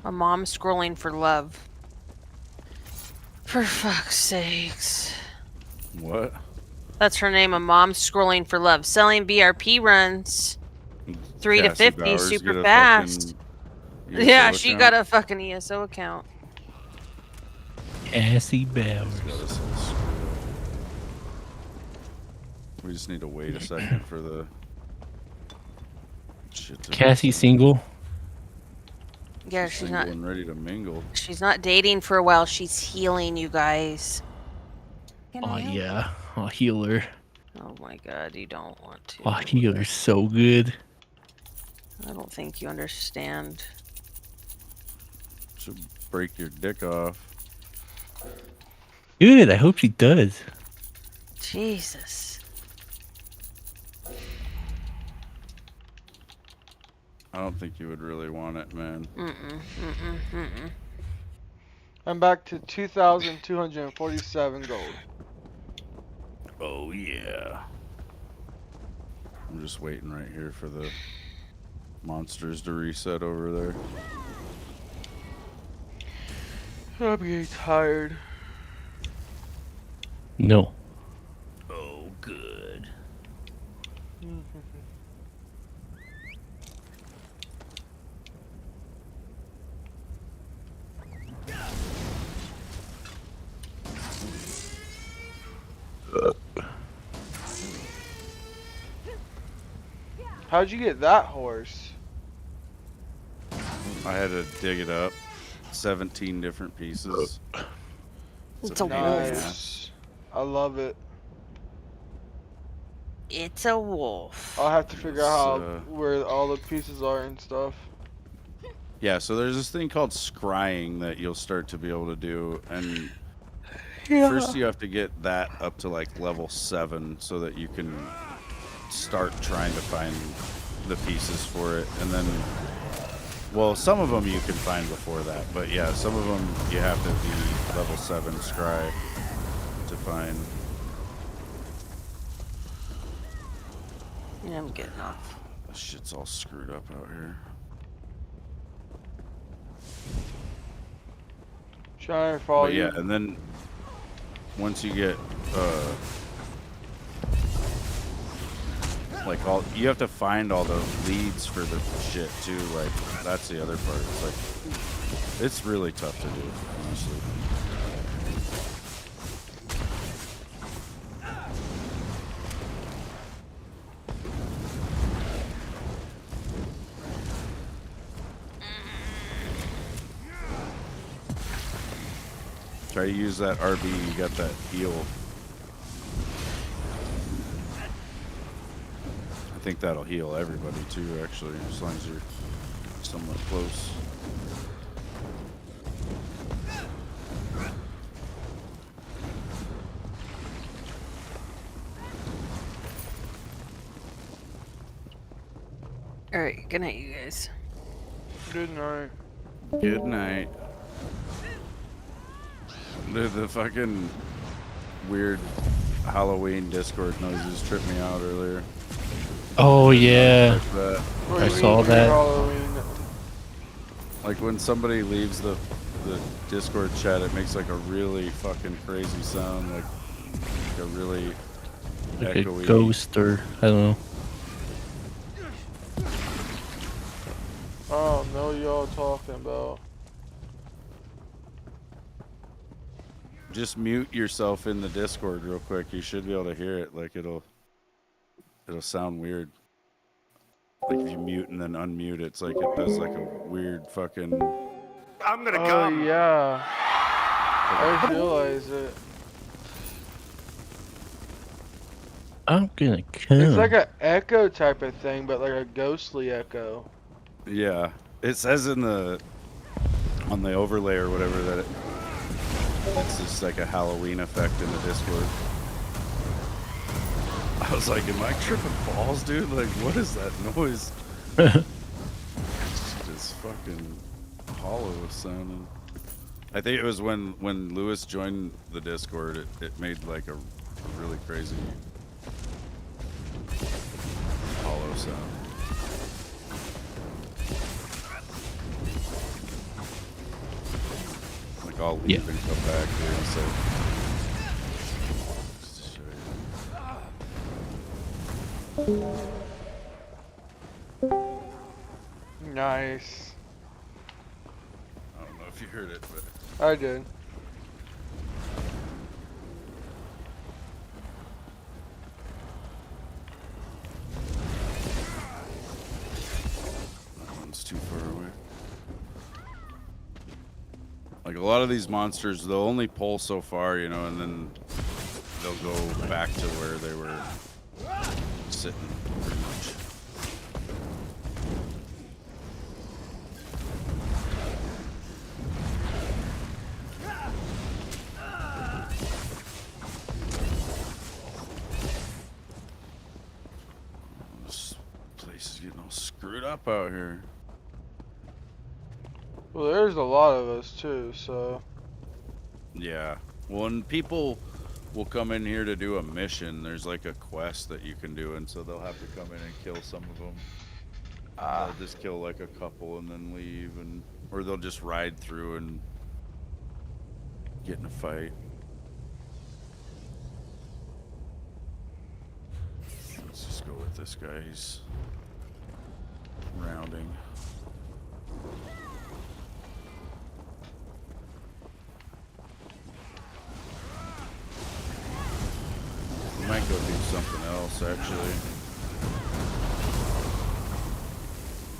My mom's scrolling for love. For fuck's sakes. What? That's her name, a mom's scrolling for love. Selling BRP runs 3 to Cassie 50 Bowers, super get a fast. fucking ESO Yeah, she account? got a fucking ESO account. Cassie Bowers. We just need to wait a second for the shit to Cassie single. Yeah, she's single not. and ready to mingle. She's not dating for a while. She's healing, you guys. Oh yeah. Oh, healer. Oh my god, you don't want to. Oh, healer's so good. I don't think you understand. Should break your dick off. Good. I hope she does. Jesus. I don't think you would really want it, man. I'm back to 2,247 gold. Oh yeah. I'm just waiting right here for the monsters to reset over there. I'm getting tired. No. Oh, good. How'd you get that horse? I had to dig it up. 17 different pieces. It's a pain in the wolf. ass. I love it. It's a wolf. I'll have to figure out It's, where all the pieces are and stuff. Yeah, so there's this thing called scrying that you'll start to be able to do, and first you have to get that up to like level 7 so that you can start trying to find the pieces for it, and then, well, some of them you can find before that, but yeah, some of them you have to be level 7 scry to find. Yeah, I'm getting off. This shit's all screwed up out here. Trying to follow But yeah, you. and then once you get like you have to find all the leads for the shit too. Like that's the other part. It's like it's really tough to do, honestly. Try to use that RB, you got that heal. I think that'll heal everybody too, actually, as long as you're somewhat close. Alright, good night, you guys. Good night. Good night. Dude, the fucking weird Halloween Discord noises tripped me out earlier. Oh yeah, That, What do I you saw mean, that. Halloween? like when somebody leaves the Discord chat, it makes like a really fucking crazy sound, like a really like a echoey. ghost or I don't know. I don't know what y'all talking about. Just mute yourself in the Discord real quick. You should be able to hear it. Like it'll sound weird. Like if you mute and then unmute, it's like it does like a weird fucking. I'm gonna Oh come. yeah, I realize it. I'm gonna come. It's like an echo type of thing, but like a ghostly echo. Yeah, it says on the overlay or whatever that it's just like a Halloween effect in the Discord. I was like, am I tripping balls, dude? Like, what is that noise? It's just fucking hollow sounding. I think it was when Lewis joined the Discord, it made like a really crazy hollow sound. Like I'll leave Yeah. and come back here, so. Just to show you. Nice. I don't know if you heard it, but I did. that one's too far away. Like a lot of these monsters, they'll only pull so far, you know, and then they'll go back to where they were sitting, pretty much. This place is getting all screwed up out here. Well, there's a lot of us too, so. Yeah. When people will come in here to do a mission, there's like a quest that you can do, and so they'll have to come in and kill some of them. They'll just kill like a couple and then leave, and or they'll just ride through and get in a fight. Let's just go with this guy. He's rounding. We might go do something else, actually.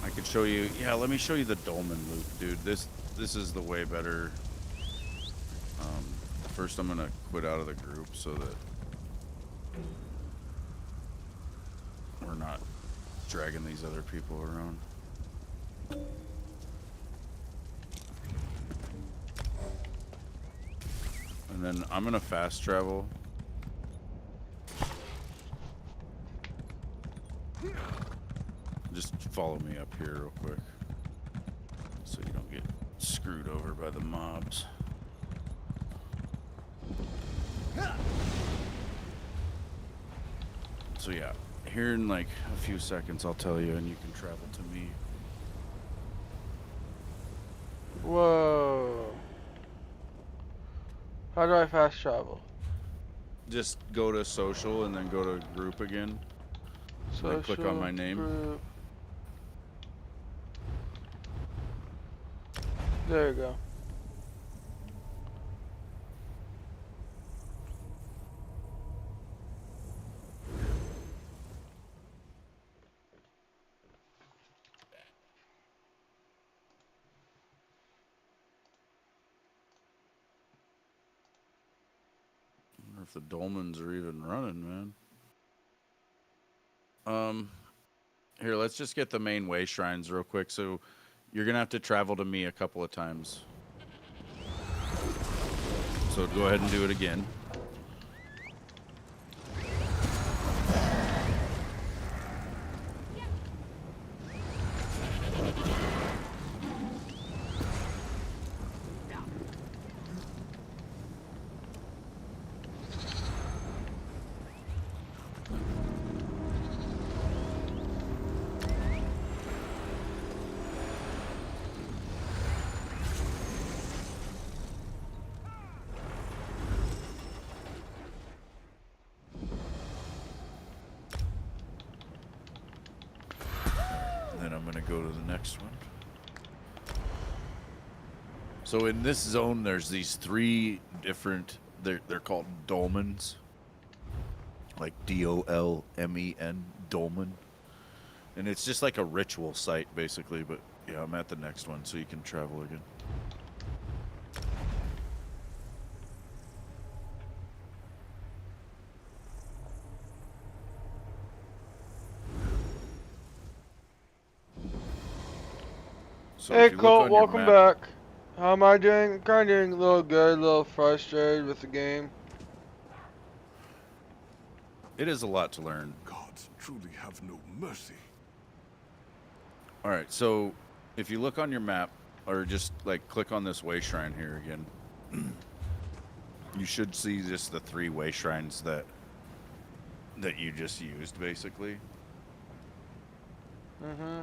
I could show you. Yeah, let me show you the dolmen loop, dude. This is the way better. First, I'm gonna quit out of the group so that we're not dragging these other people around. And then I'm gonna fast travel. Just follow me up here real quick so you don't get screwed over by the mobs. So yeah, here in like a few seconds, I'll tell you, and you can travel to me. Whoa. How do I fast travel? Just go to social and then go to group again. Social, then click on my name. Group. There you go. I wonder if the dolmens are even running, man. Here, let's just get the main way shrines real quick. So you're gonna have to travel to me a couple of times. So go ahead and do it again. Then I'm gonna go to the next one. So in this zone, there's these 3 different. They're called dolmens. Like D-O-L-M-E-N, dolmen. And it's just like a ritual site, basically. But yeah, I'm at the next one, so you can travel again. So Hey if you look Colt, on your welcome map- back. How am I doing? Kind of doing a little good, a little frustrated with the game. It is a lot to learn. Gods truly have no mercy. All right, so if you look on your map, or just like click on this way shrine here again, you should see just the 3 way shrines that you just used, basically. Mm-hmm.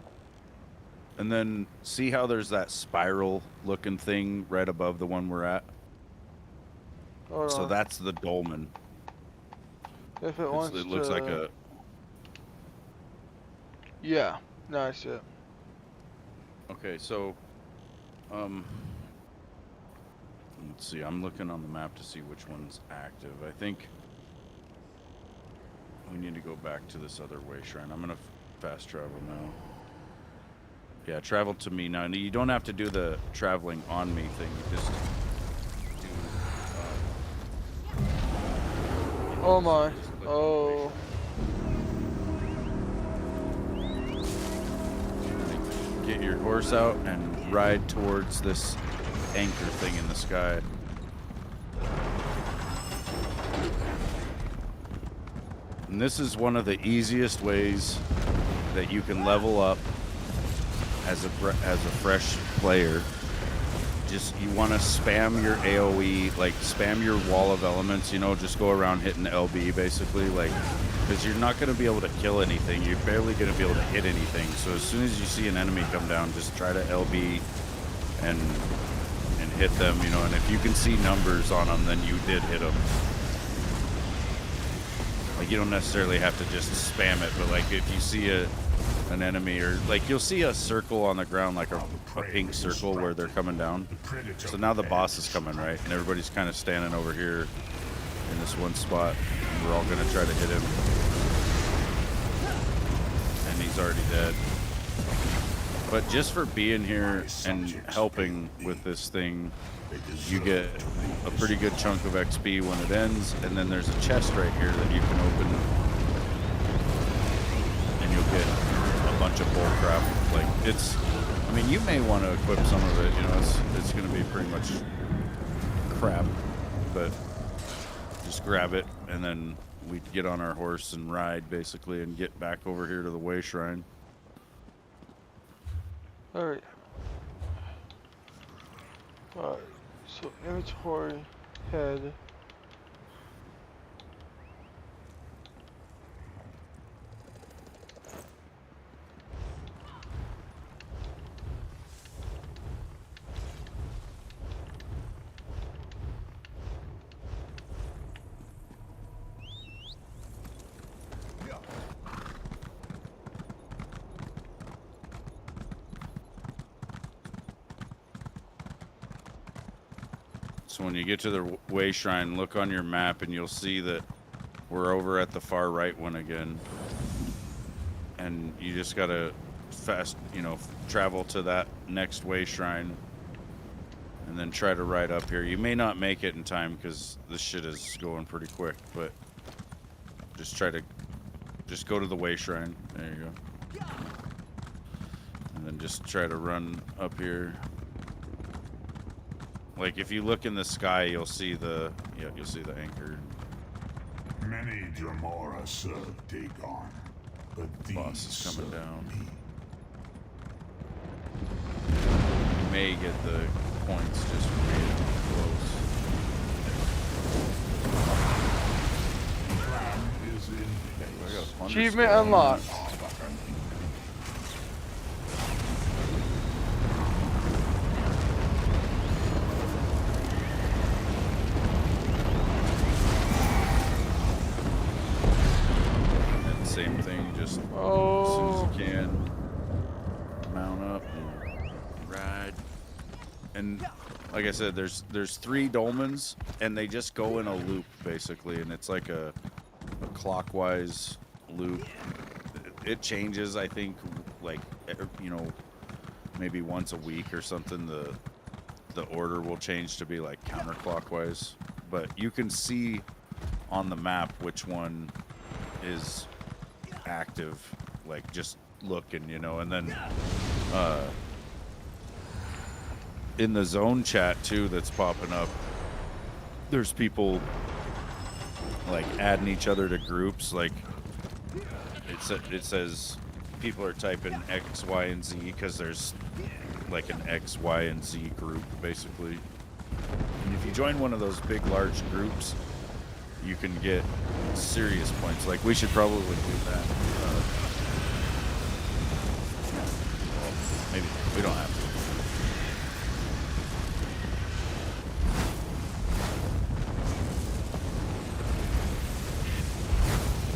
And then see how there's that spiral looking thing right above the one we're at? Hold So on. that's the dolmen. If it wants It looks to... like a... Yeah, no, I see it. Okay, so... let's see, I'm looking on the map to see which one's active. I think we need to go back to this other way shrine. I'm gonna fast travel now. Yeah, travel to me now. You don't have to do the traveling on me thing. You just do. Oh my. Just click on the way Oh. shrine. Get your horse out and ride towards this anchor thing in the sky. And this is one of the easiest ways that you can level up as a fresh player. Just you want to spam your AoE, like spam your wall of elements, you know, just go around hitting LB basically, like, because you're not going to be able to kill anything, you're barely going to be able to hit anything. So as soon as you see an enemy come down, just try to LB and hit them, you know, and if you can see numbers on them, then you did hit them. Like, you don't necessarily have to just spam it, but like if you see an enemy, or like you'll see a circle on the ground, like a pink circle where they're coming down. So now the boss is coming, right? And everybody's kind of standing over here in this one spot. And we're all gonna try to hit him. And he's already dead. But just for being here and helping with this thing, you get a pretty good chunk of XP when it ends. And then there's a chest right here that you can open, and you'll get a bunch of bull crap. Like, it's, I mean, you may want to equip some of it, you know, it's going to be pretty much crap, but just grab it, and then we get on our horse and ride, basically, and get back over here to the way shrine. Alright. Alright. So inventory, head. So when you get to the way shrine, look on your map and you'll see that we're over at the far right one again. And you just gotta travel to that next way shrine and then try to ride up here. You may not make it in time because this shit is going pretty quick, but just go to the way shrine. There you go. And then just try to run up here. Like if you look in the sky, you'll see the anchor. Many Dremora serve Dagon, but these Boss is coming serve down. me. You may get the points just from being close. Plan is in I got a plunder Achievement skull. unlocked. And same thing, just as soon Oh. as you can, mount up and ride. And like I said, there's 3 dolmens, and they just go in a loop basically, and it's like a clockwise loop. It changes, I think, like maybe once a week or something. The order will change to be like counterclockwise, but you can see on the map which one is active, like just looking, and then in the zone chat too that's popping up, there's people like adding each other to groups. Like it says people are typing X, Y, and Z because there's like an X, Y, and Z group basically. And if you join one of those big large groups, you can get serious points. Like we should probably do that. Well, maybe we don't have to.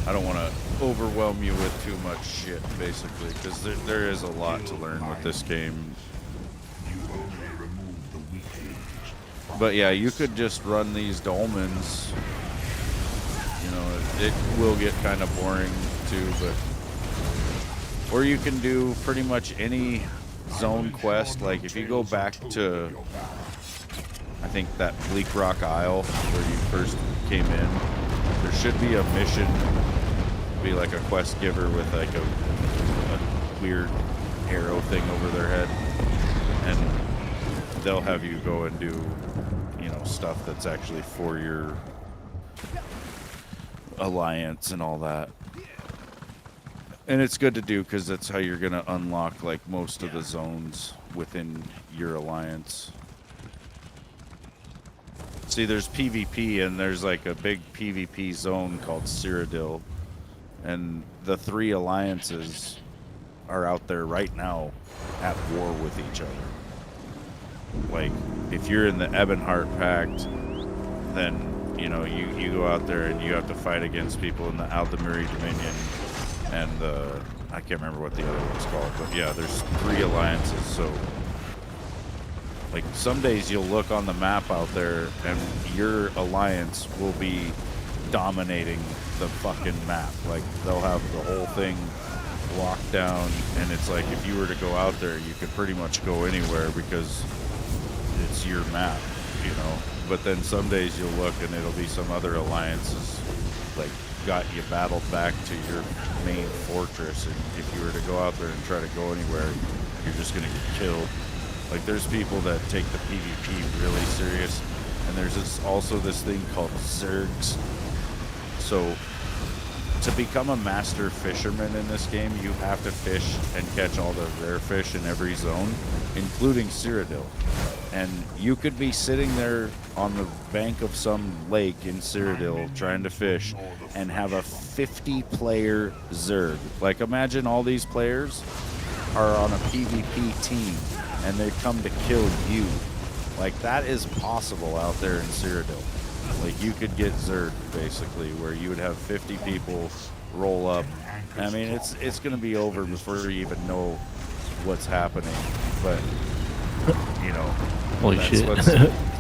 I don't want to overwhelm you with too much shit, basically, because there is a lot to learn with this game. You only remove the weak links. But yeah, you could just run these dolmens. It will get kind of boring too, but or you can do pretty much any zone quest. Like if you go back to, I think that Bleak Rock Isle where you first came in, there should be a mission, be like a quest giver with like a weird arrow thing over their head, and they'll have you go and do stuff that's actually for your alliance and all that. And it's good to do because that's how you're gonna unlock like most of the zones within your alliance. See, there's PvP and there's like a big PvP zone called Cyrodiil, and the 3 alliances are out there right now at war with each other. Like if you're in the Ebonheart Pact, then you go out there and you have to fight against people in the Aldemiri Dominion and I can't remember what the other one's called, but yeah, there's 3 alliances. So like some days you'll look on the map out there and your alliance will be dominating the fucking map. Like they'll have the whole thing locked down, and it's like if you were to go out there, you could pretty much go anywhere because it's your map, But then some days you'll look and it'll be some other alliances like got you battled back to your main fortress, and if you were to go out there and try to go anywhere, you're just gonna get killed. Like there's people that take the PvP really serious, and there's also this thing called Zergs. So to become a master fisherman in this game, you have to fish and catch all the rare fish in every zone, including Cyrodiil. And you could be sitting there on the bank of some lake in Cyrodiil trying to fish and have a 50-player Zerg. Like imagine all these players are on a PvP team and they come to kill you. Like that is possible out there in Cyrodiil. Like you could get Zerg basically, where you would have 50 people roll up. I mean, it's gonna be over before you even know what's happening. But Holy shit.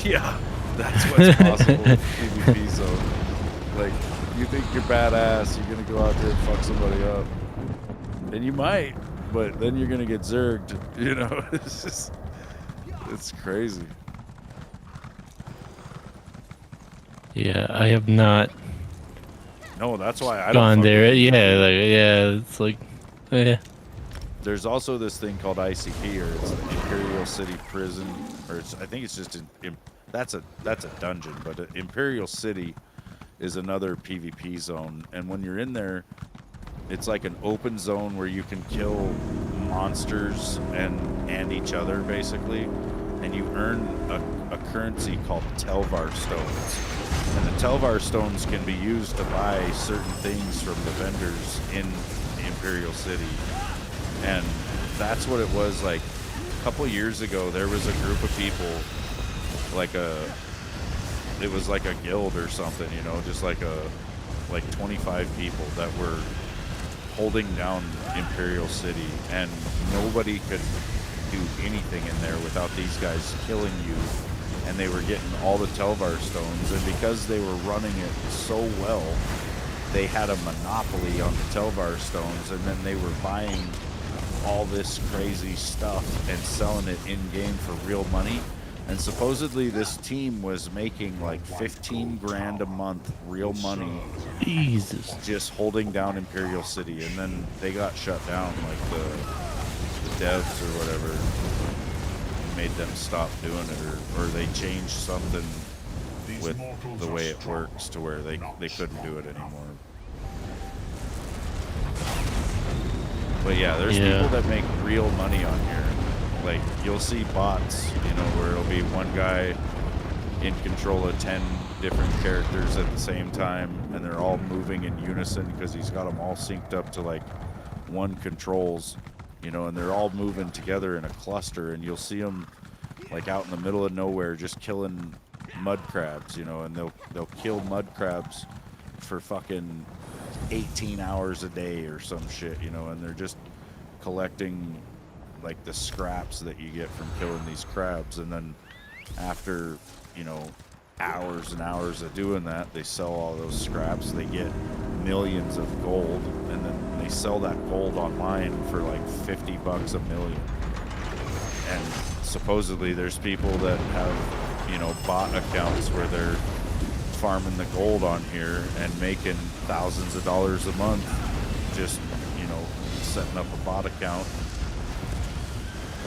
Yeah, That's what's possible with PvP zone. Like, you think you're badass, you're gonna go out there and fuck somebody up. And you might, but then you're gonna get zerged, you know? It's just, it's crazy. Yeah, I have not No, that's why I don't gone fuck there. with Yeah, PvP. like, yeah, it's like, yeah. There's also this thing called ICP, or it's the Imperial City Prison, or it's, I think it's just that's a dungeon, but Imperial City is another PvP zone, and when you're in there, it's like an open zone where you can kill monsters and each other basically, and you earn a currency called Telvar stones, and the Telvar stones can be used to buy certain things from the vendors in Imperial City. And that's what it was like a couple years ago. There was a group of people, it was like a guild or something, you know, just like 25 people that were holding down Imperial City, and nobody could do anything in there without these guys killing you. And they were getting all the Telvar stones, and because they were running it so well, they had a monopoly on the Telvar stones, and then they were buying all this crazy stuff and selling it in game for real money. And supposedly this team was making like 15 grand a month real money, Jesus. just holding down Imperial City. And then they got shut down, like the devs or whatever made them stop doing it, or they changed something with the way it works to where they couldn't do it anymore. But yeah, there's people that make real money on here. Like, you'll see bots, you know, where it'll be one guy in control of 10 different characters at the same time, and they're all moving in unison because he's got them all synced up to like one controls, you know, and they're all moving together in a cluster, and you'll see them like out in the middle of nowhere just killing mud crabs, you know, and they'll kill mud crabs for fucking 18 hours a day or some shit, you know, and they're just collecting like the scraps that you get from killing these crabs, and then after, you know, hours and hours of doing that, they sell all those scraps, they get millions of gold, and then they sell that gold online for like $50 a million. And supposedly there's people that have, you know, bot accounts where they're farming the gold on here and making thousands of dollars a month, just, you know, setting up a bot account.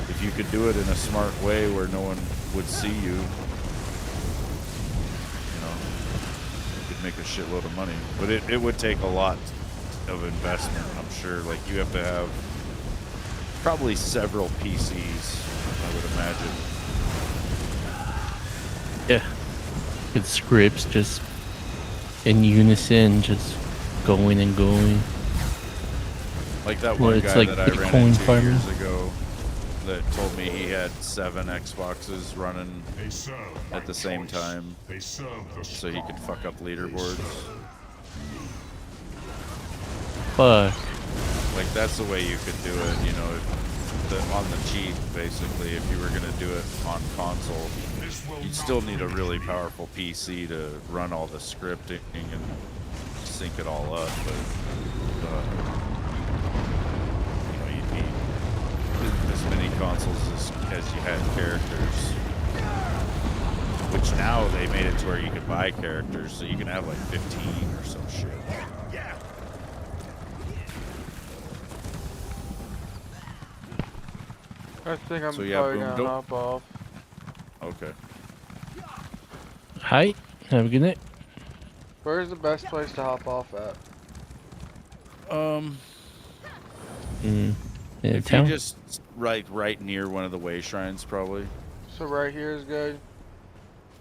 If you could do it in a smart way where no one would see you, you know, you could make a shitload of money. But it would take a lot of investment, I'm sure. Like, you have to have probably several PCs, I would imagine. Yeah. With scripts just in unison, just going and going. Like that Well, one it's guy like that I ran Bitcoin into farming. years ago that told me he had 7 Xboxes running at the same time so he could fuck up leaderboards. Fuck. Like, that's the way you could do it, you know, on the cheap, basically. If you were going to do it on console, you'd still need a really powerful PC to run all the scripting and sync it all up, but you know, you'd need as many consoles as you had characters, which now they made it to where you could buy characters, so you can have like 15 or some shit. I think I'm So, yeah, probably boom, gonna don't- hop off. Okay. Hi. Have a good night. Where's the best place to hop off at? In If town. you just right near one of the way shrines, probably. So right here is good.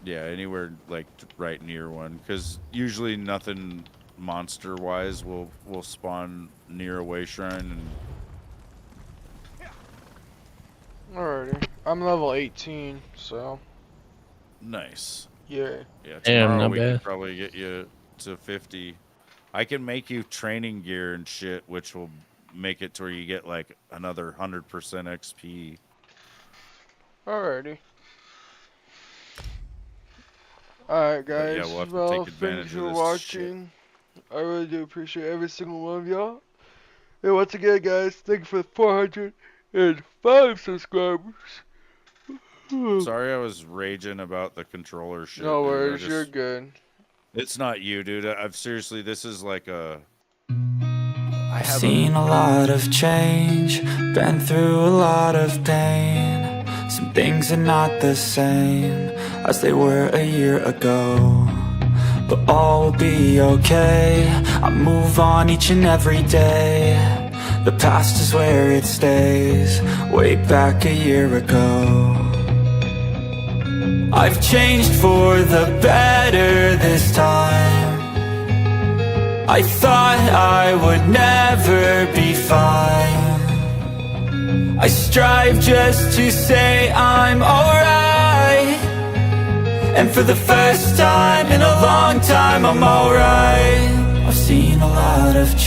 Yeah, anywhere like right near one, because usually nothing monster-wise will spawn near a way shrine. And Alrighty. I'm level 18, so nice. yeah. Yeah, Damn, tomorrow not we bad. can probably get you to 50. I can make you training gear and shit, which will make it to where you get like another 100% XP. Alrighty. Alright, guys. yeah, we'll have to well, take thanks advantage for of this watching. I really do appreciate every single one of y'all. And once again, guys, thank you for the 405 subscribers. Sorry, I was raging about the controller shit. No dude. worries, you're good. It's not you, dude. I've seriously, this is like a. I've seen a lot of change, been through a lot of pain. Some things are not the same as they were a year ago, but all will be okay. I move on each and every day. The past is where it stays, way back a year ago. I've changed for the better this time. I thought I would never be fine. I strive just to say I'm alright, and for the first time in a long time I'm alright. I've seen a lot of change.